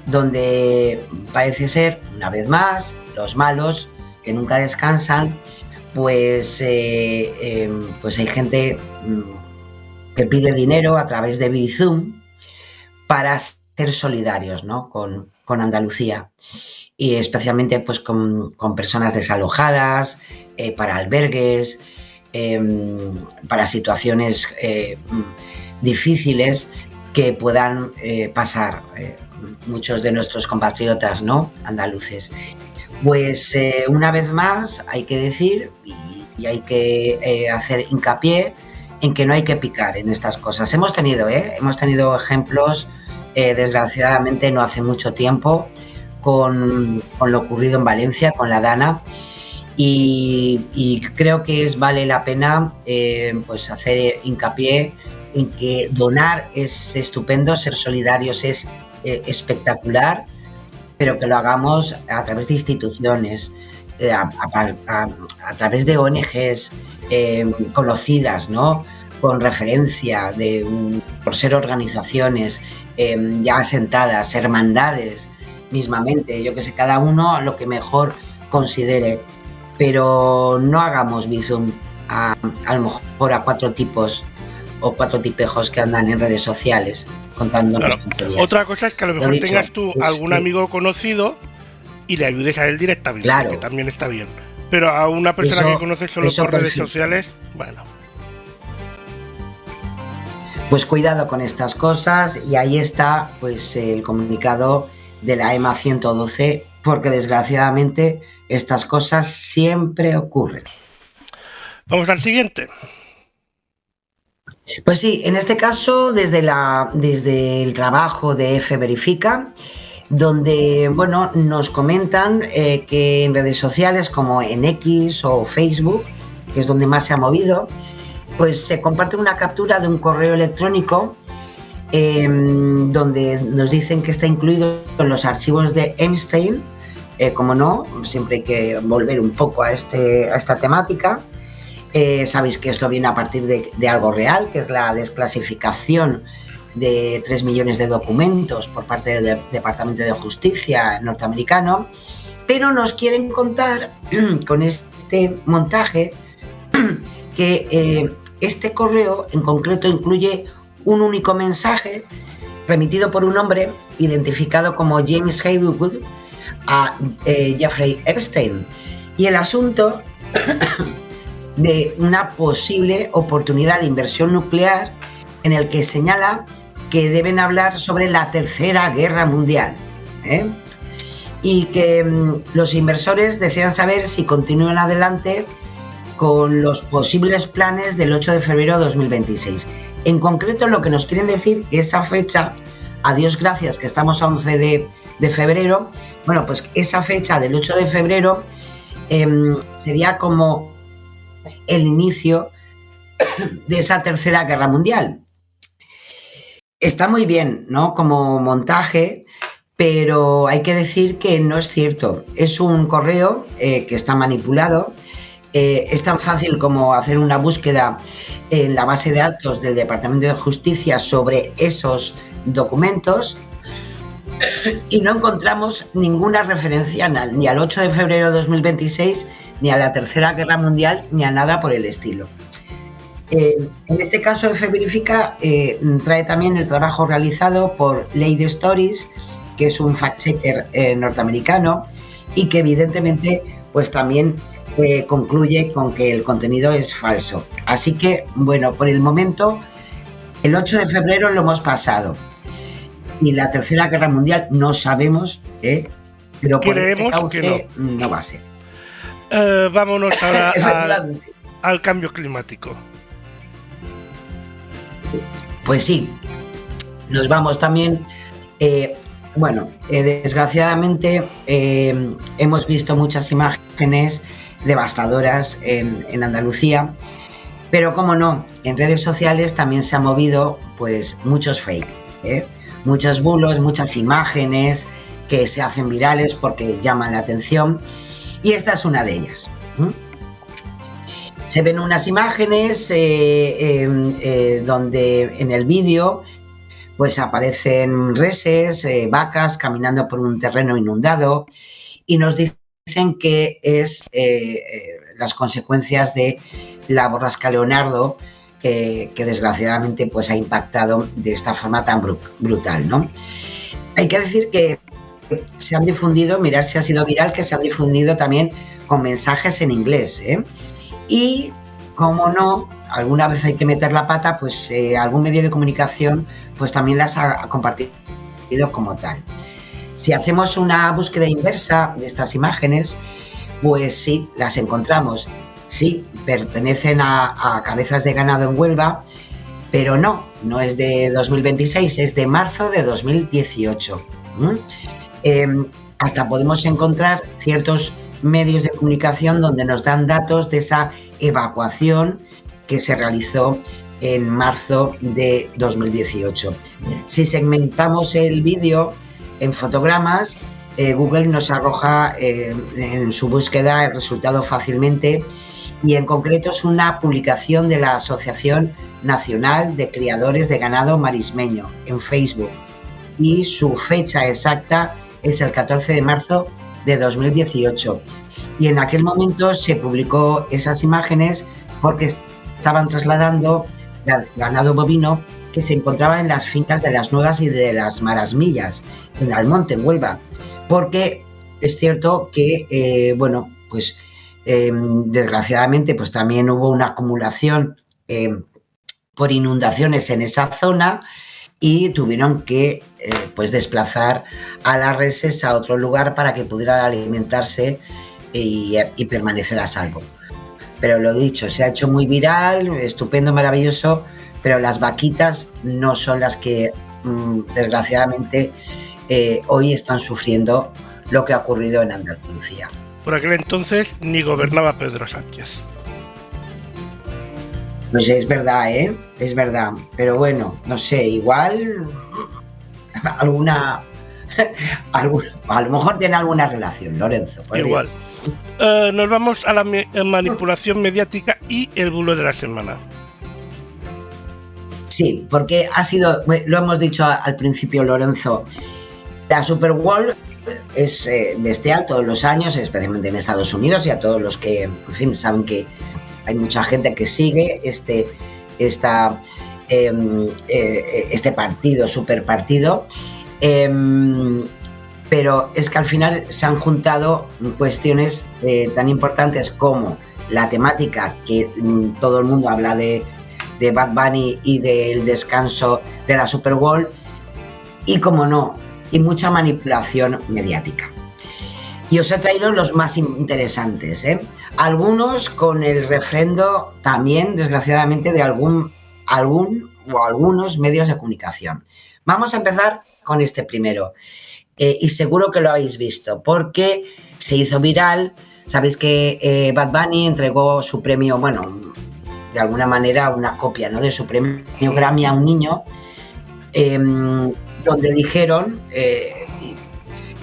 donde parece ser, una vez más, los malos, que nunca descansan, pues hay gente que pide dinero a través de Bizum para ser solidarios, ¿no? con Andalucía, y especialmente pues con personas desalojadas, para albergues, para situaciones difíciles que puedan pasar muchos de nuestros compatriotas, ¿no? Andaluces. Pues una vez más hay que decir y hay que hacer hincapié en que no hay que picar en estas cosas. Hemos tenido ejemplos, desgraciadamente no hace mucho tiempo, con lo ocurrido en Valencia, con la Dana, y creo que vale la pena pues hacer hincapié en que donar es estupendo, ser solidarios es espectacular, pero que lo hagamos a través de instituciones, a través de ONGs conocidas, ¿no? Con referencia de por ser organizaciones ya asentadas, hermandades mismamente, yo que sé, cada uno lo que mejor considere, pero no hagamos bizum a lo mejor a 4 tipos o 4 tipejos que andan en redes sociales contándonos tonterías. Otra cosa es que a lo mejor dicho, tengas tú algún amigo conocido y le ayudes a él directamente, claro, que también está bien. Pero a una persona que conoces solo por redes sociales, bueno. Pues cuidado con estas cosas, y ahí está pues el comunicado de la EMA 112, porque desgraciadamente estas cosas siempre ocurren. Vamos al siguiente. Pues sí, en este caso desde el trabajo de F Verifica, donde bueno, nos comentan que en redes sociales como en X o Facebook, que es donde más se ha movido, pues se comparte una captura de un correo electrónico donde nos dicen que está incluido en los archivos de Epstein. Como no, siempre hay que volver un poco a esta temática. Sabéis que esto viene a partir de algo real, que es la desclasificación de 3 millones de documentos por parte del Departamento de Justicia norteamericano, pero nos quieren contar con este montaje que este correo en concreto incluye un único mensaje remitido por un hombre identificado como James Haywood a Jeffrey Epstein, y el asunto de una posible oportunidad de inversión nuclear en el que señala que deben hablar sobre la Tercera Guerra Mundial, y que los inversores desean saber si continúan adelante con los posibles planes del 8 de febrero de 2026. En concreto, lo que nos quieren decir que esa fecha, a Dios gracias que estamos a 11 de febrero, bueno, pues esa fecha del 8 de febrero sería como el inicio de esa Tercera Guerra Mundial. Está muy bien, ¿no?, como montaje, pero hay que decir que no es cierto. Es un correo que está manipulado. Es tan fácil como hacer una búsqueda en la base de datos del Departamento de Justicia sobre esos documentos y no encontramos ninguna referencia ni al 8 de febrero de 2026, ni a la Tercera Guerra Mundial, ni a nada por el estilo. En este caso, F Verifica trae también el trabajo realizado por Lady Stories, que es un fact-checker norteamericano, y que evidentemente pues también concluye con que el contenido es falso. Así que, bueno, por el momento, el 8 de febrero lo hemos pasado. Y la Tercera Guerra Mundial no sabemos, pero por este cauce no va a ser. Vámonos ahora al cambio climático. Pues sí, nos vamos también. Desgraciadamente hemos visto muchas imágenes devastadoras en Andalucía, pero como no, en redes sociales también se han movido pues muchos fake, muchos bulos, muchas imágenes que se hacen virales porque llaman la atención, y esta es una de ellas. Se ven unas imágenes donde en el vídeo pues aparecen reses, vacas caminando por un terreno inundado, y nos dicen que es las consecuencias de la borrasca Leonardo, que desgraciadamente pues ha impactado de esta forma tan brutal, ¿no? Hay que decir que se han difundido, mirar si ha sido viral, que se han difundido también con mensajes en inglés, y como no, alguna vez hay que meter la pata, pues algún medio de comunicación pues también las ha compartido como tal. Si hacemos una búsqueda inversa de estas imágenes, pues sí, las encontramos. Sí, pertenecen a cabezas de ganado en Huelva, pero no es de 2026, es de marzo de 2018. Hasta podemos encontrar ciertos medios de comunicación donde nos dan datos de esa evacuación que se realizó en marzo de 2018. Si segmentamos el vídeo en fotogramas, Google nos arroja en su búsqueda el resultado fácilmente, y en concreto es una publicación de la Asociación Nacional de Criadores de Ganado Marismeño en Facebook, y su fecha exacta es el 14 de marzo de 2018. Y en aquel momento se publicó esas imágenes porque estaban trasladando ganado bovino que se encontraba en las fincas de Las Nuevas y de Las Marasmillas, en Almonte, en Huelva. Porque es cierto que, desgraciadamente, pues también hubo una acumulación por inundaciones en esa zona, y tuvieron que pues desplazar a las reses a otro lugar para que pudieran alimentarse y permanecer a salvo. Pero lo dicho, se ha hecho muy viral, estupendo, maravilloso, pero las vaquitas no son las que desgraciadamente hoy están sufriendo lo que ha ocurrido en Andalucía. Por aquel entonces ni gobernaba Pedro Sánchez. Pues es verdad, es verdad, pero bueno, no sé, igual a lo mejor tiene alguna relación, Lorenzo. Igual. Nos vamos a la manipulación mediática y el bulo de la semana. Sí, porque ha sido, lo hemos dicho al principio, Lorenzo, la Super Bowl es bestial todos los años, especialmente en Estados Unidos, y a todos los que, en fin, saben que hay mucha gente que sigue este partido, super partido, pero es que al final se han juntado cuestiones tan importantes como la temática, que todo el mundo habla de Bad Bunny y del descanso de la Super Bowl, y como no, y mucha manipulación mediática. Y os he traído los más interesantes, algunos con el refrendo también, desgraciadamente, de algunos medios de comunicación. Vamos a empezar con este primero, y seguro que lo habéis visto, porque se hizo viral. Sabéis que Bad Bunny entregó su premio, bueno, de alguna manera una copia, ¿no?, de su premio Grammy a un niño, donde dijeron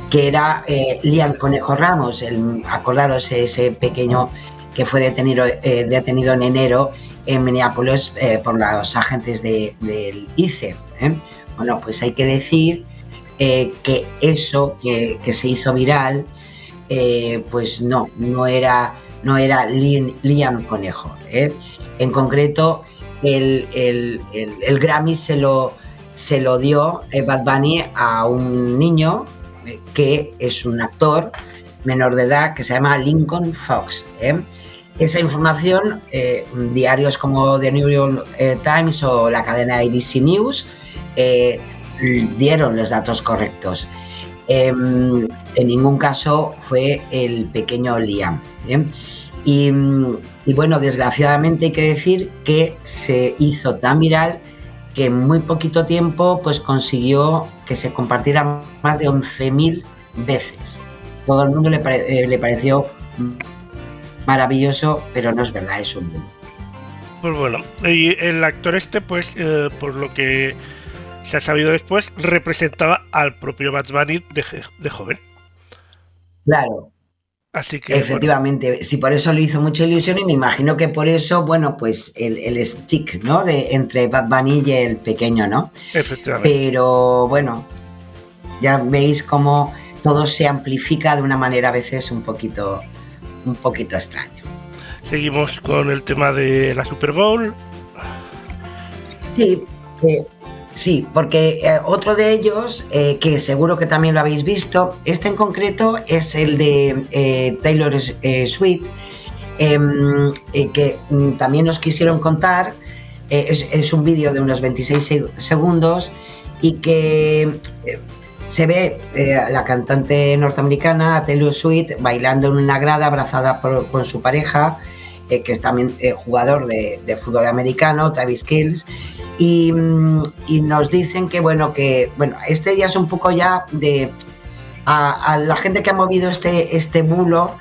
que era Liam Conejo Ramos, acordaros, ese pequeño que fue detenido en enero en Minneapolis por los agentes del ICE. Bueno, pues hay que decir que eso que se hizo viral, pues no era Liam Conejo. En concreto, el Grammy se lo dio Bad Bunny a un niño que es un actor menor de edad que se llama Lincoln Fox. Esa información, diarios como The New York Times o la cadena ABC News dieron los datos correctos. En ningún caso fue el pequeño Liam. Y bueno, desgraciadamente hay que decir que se hizo tan viral que en muy poquito tiempo pues consiguió que se compartiera más de 11.000 veces. Todo el mundo le pareció maravilloso, pero no es verdad, es un boom. Pues bueno, y el actor pues por lo que se ha sabido después, representaba al propio Bad Bunny de joven. Claro. Así que, efectivamente, bueno, sí, por eso le hizo mucha ilusión, y me imagino que por eso, bueno, pues el stick, ¿no?, entre Bad Bunny y el pequeño, ¿no? Efectivamente. Pero bueno, ya veis cómo todo se amplifica de una manera a veces un poquito extraña. Seguimos con el tema de la Super Bowl. Sí, sí, porque otro de ellos, que seguro que también lo habéis visto, este en concreto es el de Taylor Swift, que también nos quisieron contar. Es un vídeo de unos 26 segundos y que se ve a la cantante norteamericana Taylor Swift bailando en una grada abrazada con su pareja, que es también jugador de fútbol americano, Travis Kelce. Y nos dicen que este ya es un poco ya a la gente que ha movido este bulo,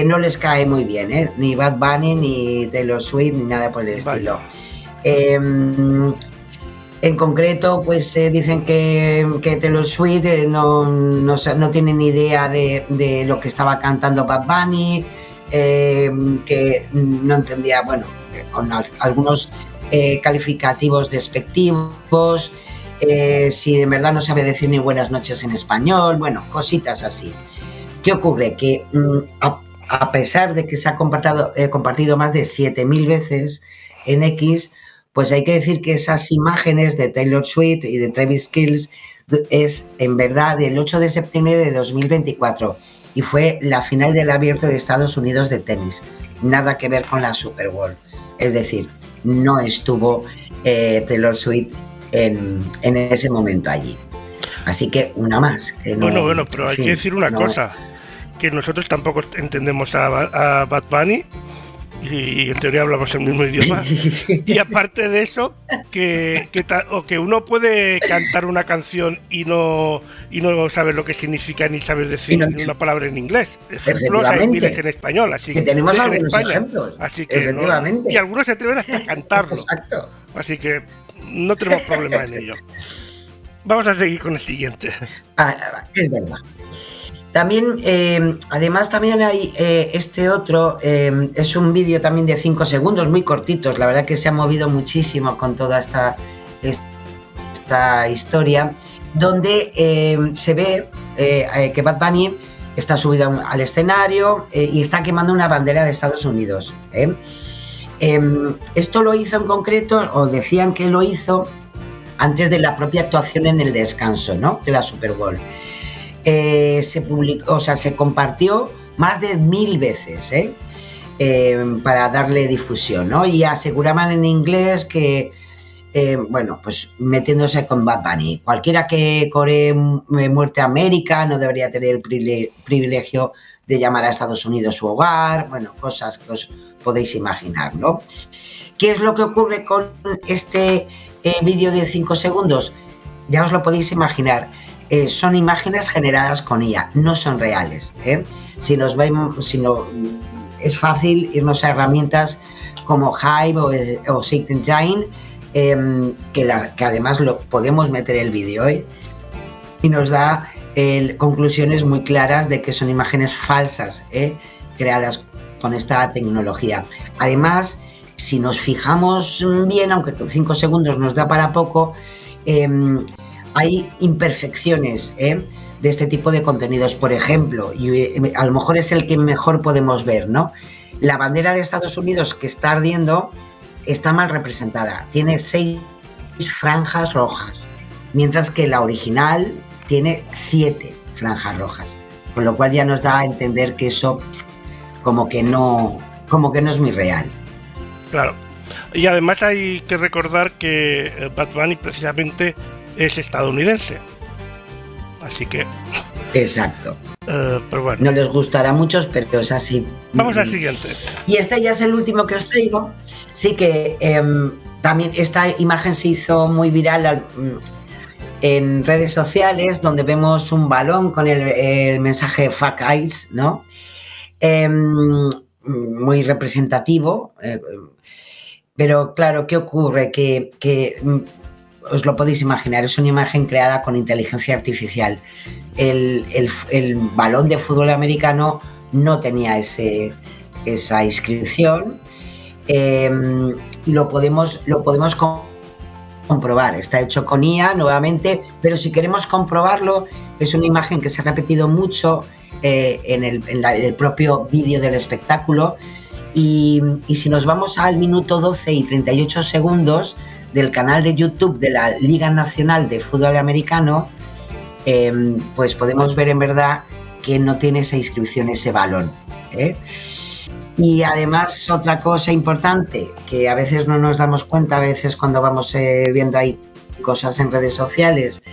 no les cae muy bien, ni Bad Bunny, ni Taylor Swift, ni nada por el estilo. En concreto, pues dicen que Taylor Swift no tiene ni idea de lo que estaba cantando Bad Bunny, que no entendía, bueno, con algunos calificativos despectivos, si de verdad no sabe decir ni buenas noches en español, bueno, cositas así. ¿Qué ocurre? Que a pesar de que se ha compartido más de 7.000 veces en X, pues hay que decir que esas imágenes de Taylor Swift y de Travis Kelce es en verdad del 8 de septiembre de 2024 y fue la final del Abierto de Estados Unidos de tenis. Nada que ver con la Super Bowl. Es decir, no estuvo Taylor Swift en ese momento allí. Así que una más. Que no, bueno, pero hay que decir una cosa, que nosotros tampoco entendemos a Bad Bunny y en teoría hablamos el mismo idioma. Y aparte de eso, que uno puede cantar una canción y no saber lo que significa ni saber decir una palabra en inglés. Ejemplos hay miles en español, así que tenemos algunos ejemplos. Así que efectivamente. Y algunos se atreven hasta a cantarlo. Exacto. Así que no tenemos problema en ello. Vamos a seguir con el siguiente. Es verdad. También, además también hay este otro, es un vídeo también de 5 segundos, muy cortitos, la verdad que se ha movido muchísimo con toda esta historia, donde se ve que Bad Bunny está subido al escenario y está quemando una bandera de Estados Unidos. Esto lo hizo en concreto, o decían que lo hizo antes de la propia actuación en el descanso, ¿no?, de la Super Bowl. Se publicó, o sea, se compartió más de 1000 veces para darle difusión, ¿no? Y aseguraban en inglés que, bueno, pues metiéndose con Bad Bunny. Cualquiera que coree muerte a América no debería tener el privilegio de llamar a Estados Unidos su hogar, bueno, cosas que os podéis imaginar, ¿no? ¿Qué es lo que ocurre con este vídeo de 5 segundos? Ya os lo podéis imaginar. Son imágenes generadas con IA, no son reales. Si nos vemos, es fácil irnos a herramientas como Hive o Seek Engine, que además lo podemos meter el vídeo y nos da conclusiones muy claras de que son imágenes falsas creadas con esta tecnología. Además, si nos fijamos bien, aunque 5 segundos nos da para poco, hay imperfecciones de este tipo de contenidos. Por ejemplo, y a lo mejor es el que mejor podemos ver, ¿no? La bandera de Estados Unidos que está ardiendo está mal representada. Tiene 6 franjas rojas, mientras que la original tiene 7 franjas rojas. Con lo cual ya nos da a entender que eso como que no es muy real. Claro. Y además hay que recordar que Bad Bunny precisamente es estadounidense, así que exacto. Pero bueno, no les gustará a muchos, pero es así. Vamos al siguiente. Y este ya es el último que os traigo. Sí que también esta imagen se hizo muy viral en redes sociales, donde vemos un balón con el mensaje Fuck Eyes, ¿no? Muy representativo, pero claro, ¿qué ocurre? Que os lo podéis imaginar, es una imagen creada con inteligencia artificial. El balón de fútbol americano no tenía esa inscripción. Lo podemos comprobar. Está hecho con IA nuevamente, pero si queremos comprobarlo, es una imagen que se ha repetido mucho en el propio vídeo del espectáculo. Y si nos vamos al minuto 12 y 38 segundos del canal de YouTube de la Liga Nacional de Fútbol Americano, pues podemos ver en verdad que no tiene esa inscripción ese balón. Y además otra cosa importante, que a veces no nos damos cuenta, a veces cuando vamos viendo ahí cosas en redes sociales,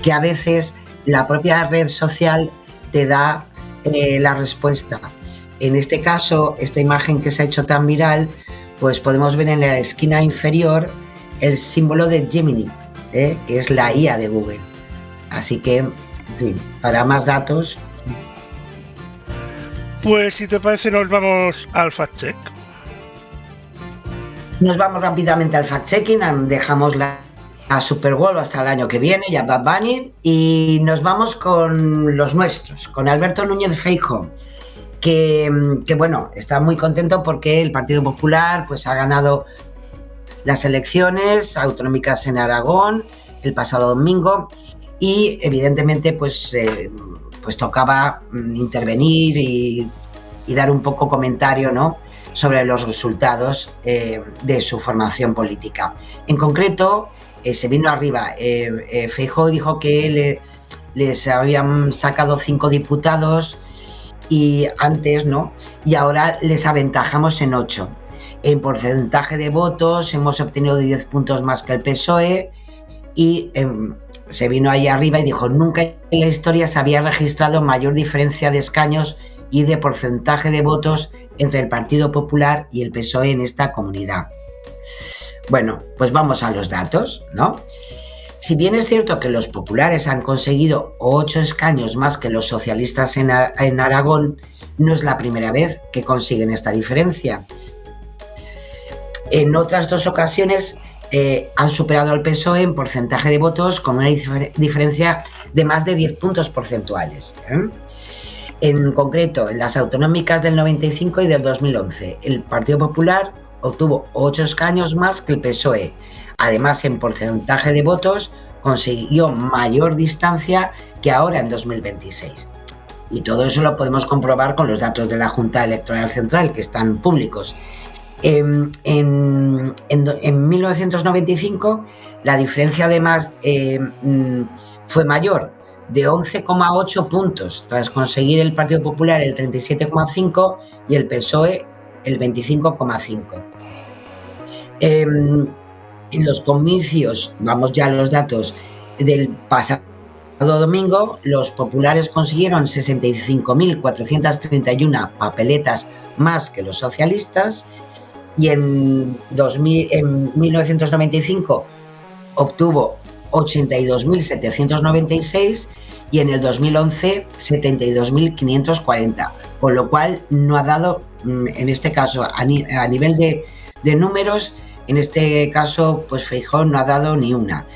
que a veces la propia red social te da la respuesta. En este caso, esta imagen que se ha hecho tan viral, pues podemos ver en la esquina inferior el símbolo de Gemini, que es la IA de Google. Así que, en fin, para más datos... Pues si te parece nos vamos al fact-check. Nos vamos rápidamente al fact-checking, dejamos a Superworld hasta el año que viene, ya Bad Bunny, y nos vamos con los nuestros, con Alberto Núñez Feijóo, que bueno, está muy contento porque el Partido Popular pues ha ganado las elecciones autonómicas en Aragón el pasado domingo y evidentemente pues tocaba intervenir y dar un poco comentario, ¿no?, sobre los resultados de su formación política. En concreto, se vino arriba. Feijóo dijo que les habían sacado 5 diputados y antes, ¿no?, y ahora les aventajamos en 8. En porcentaje de votos hemos obtenido 10 puntos más que el PSOE y se vino ahí arriba y dijo: nunca en la historia se había registrado mayor diferencia de escaños y de porcentaje de votos entre el Partido Popular y el PSOE en esta comunidad. Bueno, pues vamos a los datos, ¿no? Si bien es cierto que los populares han conseguido 8 escaños más que los socialistas en Aragón, no es la primera vez que consiguen esta diferencia. En otras 2 ocasiones han superado al PSOE en porcentaje de votos con una diferencia de más de 10 puntos porcentuales. En concreto, en las autonómicas del 95 y del 2011, el Partido Popular obtuvo 8 escaños más que el PSOE. Además, en porcentaje de votos consiguió mayor distancia que ahora en 2026. Y todo eso lo podemos comprobar con los datos de la Junta Electoral Central, que están públicos. En 1995 la diferencia además fue mayor, de 11,8 puntos, tras conseguir el Partido Popular el 37,5 y el PSOE el 25,5. En los comicios, vamos ya a los datos del pasado domingo, los populares consiguieron 65.431 papeletas más que los socialistas, y en 1995 obtuvo 82.796 y en el 2011 72.540, con lo cual no ha dado, en este caso, a nivel de números, en este caso, pues Feijóo no ha dado ni una.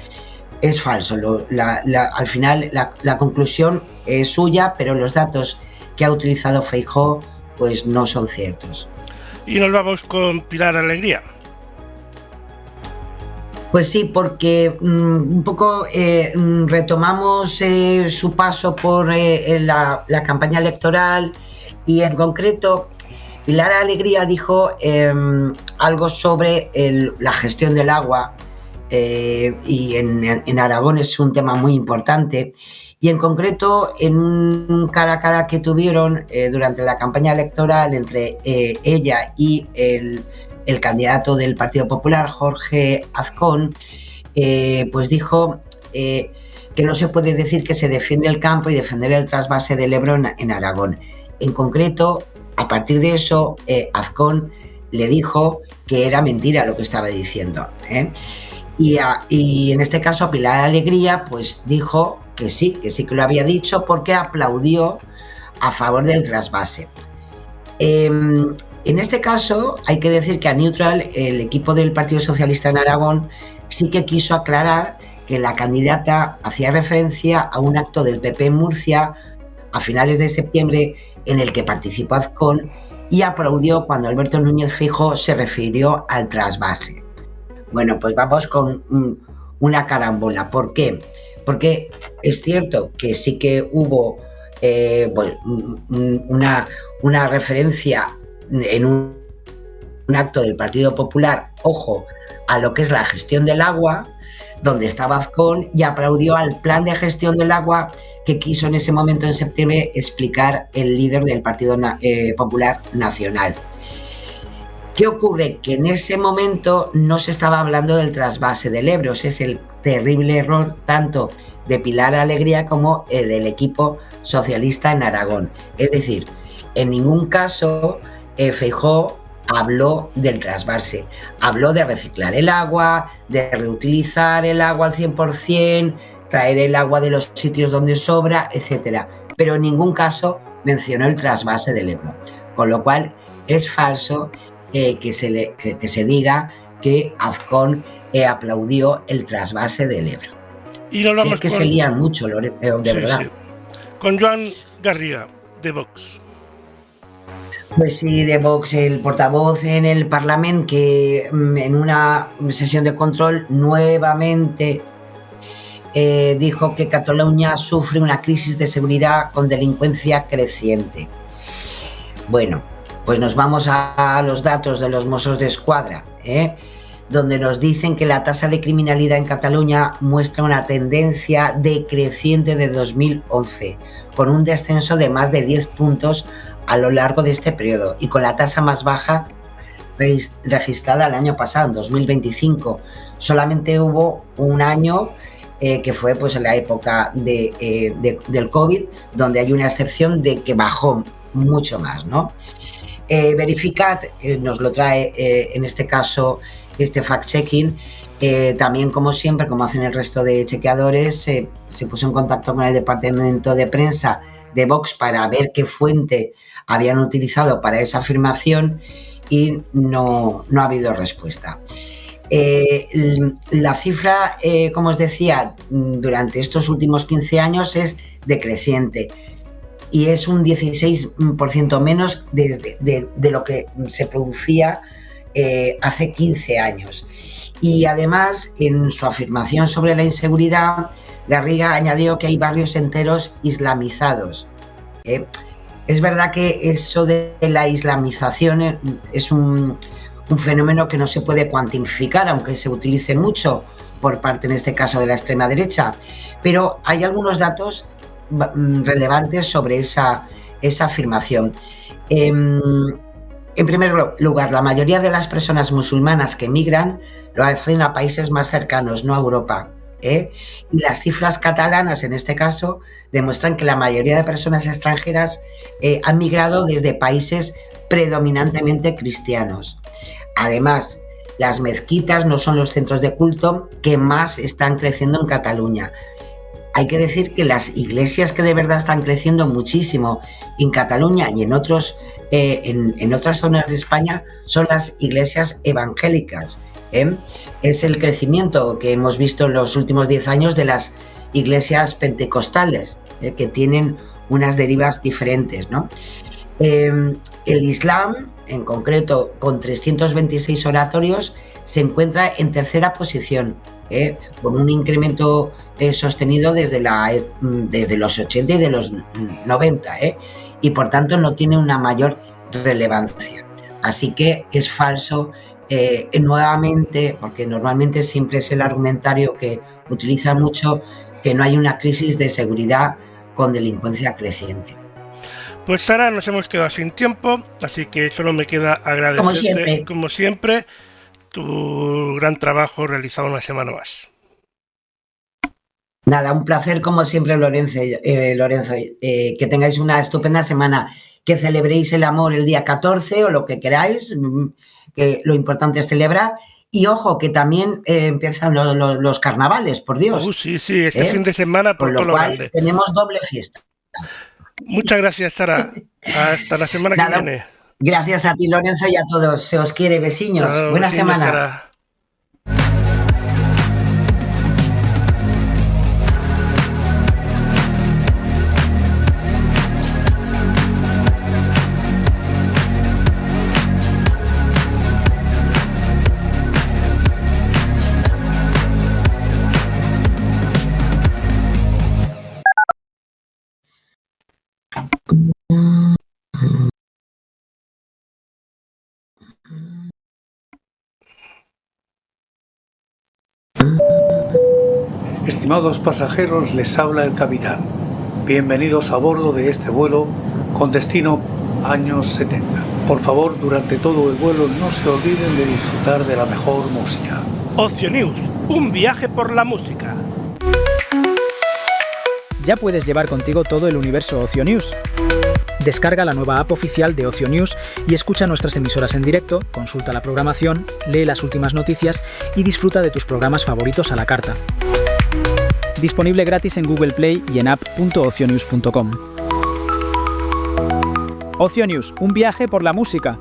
Es falso, al final la conclusión es suya, pero los datos que ha utilizado Feijóo pues no son ciertos. Y nos vamos con Pilar Alegría. Pues sí, porque un poco retomamos su paso por la campaña electoral y en concreto Pilar Alegría dijo algo sobre la gestión del agua y en Aragón es un tema muy importante. Y en concreto, en un cara a cara que tuvieron durante la campaña electoral entre ella y el candidato del Partido Popular, Jorge Azcón, pues dijo que no se puede decir que se defiende el campo y defender el trasvase del Ebro en Aragón. En concreto, a partir de eso, Azcón le dijo que era mentira lo que estaba diciendo. Y en este caso, a Pilar Alegría pues dijo que sí que lo había dicho, porque aplaudió a favor del trasvase. En este caso hay que decir que a Neutral, el equipo del Partido Socialista en Aragón, sí que quiso aclarar que la candidata hacía referencia a un acto del PP en Murcia a finales de septiembre en el que participó Azcón y aplaudió cuando Alberto Núñez Feijóo se refirió al trasvase. Bueno, pues vamos con una carambola. ¿Por qué? Porque es cierto que sí que hubo una referencia en un acto del Partido Popular, ojo, a lo que es la gestión del agua, donde estaba Azcón y aplaudió al plan de gestión del agua que quiso en ese momento, en septiembre, explicar el líder del Partido Popular Nacional. ¿Qué ocurre? Que en ese momento no se estaba hablando del trasvase del Ebro. Ese es el terrible error tanto de Pilar Alegría como del equipo socialista en Aragón. Es decir, en ningún caso Feijóo habló del trasvase. Habló de reciclar el agua, de reutilizar el agua al 100%, traer el agua de los sitios donde sobra, etc. Pero en ningún caso mencionó el trasvase del Ebro. Con lo cual es falso que se diga que Azcón aplaudió el trasvase del Ebro. Y nos vamos que se lían mucho, de verdad. Sí. Con Joan Garriga, de Vox. Pues sí, de Vox, el portavoz en el Parlamento, que en una sesión de control nuevamente dijo que Cataluña sufre una crisis de seguridad con delincuencia creciente. Bueno, pues nos vamos a los datos de los Mossos d'Esquadra, donde nos dicen que la tasa de criminalidad en Cataluña muestra una tendencia decreciente de 2011, con un descenso de más de 10 puntos a lo largo de este periodo y con la tasa más baja registrada el año pasado, en 2025. Solamente hubo un año que fue pues en la época del COVID, donde hay una excepción de que bajó mucho más, ¿no? Verificat nos lo trae en este caso este fact-checking. También, como siempre, como hacen el resto de chequeadores, se puso en contacto con el departamento de prensa de Vox para ver qué fuente habían utilizado para esa afirmación y no ha habido respuesta. La cifra, como os decía, durante estos últimos 15 años es decreciente y es un 16% menos de lo que se producía hace 15 años. Y además, en su afirmación sobre la inseguridad, Garriga añadió que hay barrios enteros islamizados. Es verdad que eso de la islamización es un fenómeno que no se puede cuantificar, aunque se utilice mucho por parte, en este caso, de la extrema derecha, pero hay algunos datos relevantes sobre esa afirmación. En primer lugar, la mayoría de las personas musulmanas que emigran lo hacen a países más cercanos, no a Europa. Y las cifras catalanas, en este caso, demuestran que la mayoría de personas extranjeras han migrado desde países predominantemente cristianos. Además, las mezquitas no son los centros de culto que más están creciendo en Cataluña. Hay que decir que las iglesias que de verdad están creciendo muchísimo en Cataluña y en otras zonas de España son las iglesias evangélicas. Es el crecimiento que hemos visto en los últimos 10 años de las iglesias pentecostales, que tienen unas derivas diferentes, ¿no? El Islam, en concreto, con 326 oratorios, se encuentra en tercera posición, con un incremento sostenido desde los 80 y de los 90, y por tanto no tiene una mayor relevancia. Así que es falso nuevamente, porque normalmente siempre es el argumentario que utiliza mucho, que no hay una crisis de seguridad con delincuencia creciente. Pues Sara, nos hemos quedado sin tiempo, así que solo me queda agradecerte, como siempre, tu gran trabajo realizado una semana más. Nada, un placer como siempre, Lorenzo. Que tengáis una estupenda semana, que celebréis el amor el día 14 o lo que queráis, que lo importante es celebrar. Y ojo, que también empiezan los carnavales, por Dios. Sí, este fin de semana por todo lo grande. Tenemos doble fiesta. Muchas gracias, Sara. Hasta la semana que viene. Gracias a ti, Lorenzo, y a todos. Se os quiere, vecinos. Buena semana. Sara. Estimados pasajeros, les habla el capitán. Bienvenidos a bordo de este vuelo con destino años 70. Por favor, durante todo el vuelo no se olviden de disfrutar de la mejor música. Ocio News, un viaje por la música. Ya puedes llevar contigo todo el universo Ocio News. Descarga la nueva app oficial de Ocio News y escucha nuestras emisoras en directo, consulta la programación, lee las últimas noticias y disfruta de tus programas favoritos a la carta. Disponible gratis en Google Play y en app.ocionews.com. Ocio News, un viaje por la música.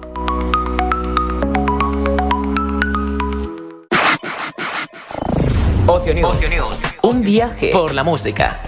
Ocio News. Un viaje por la música.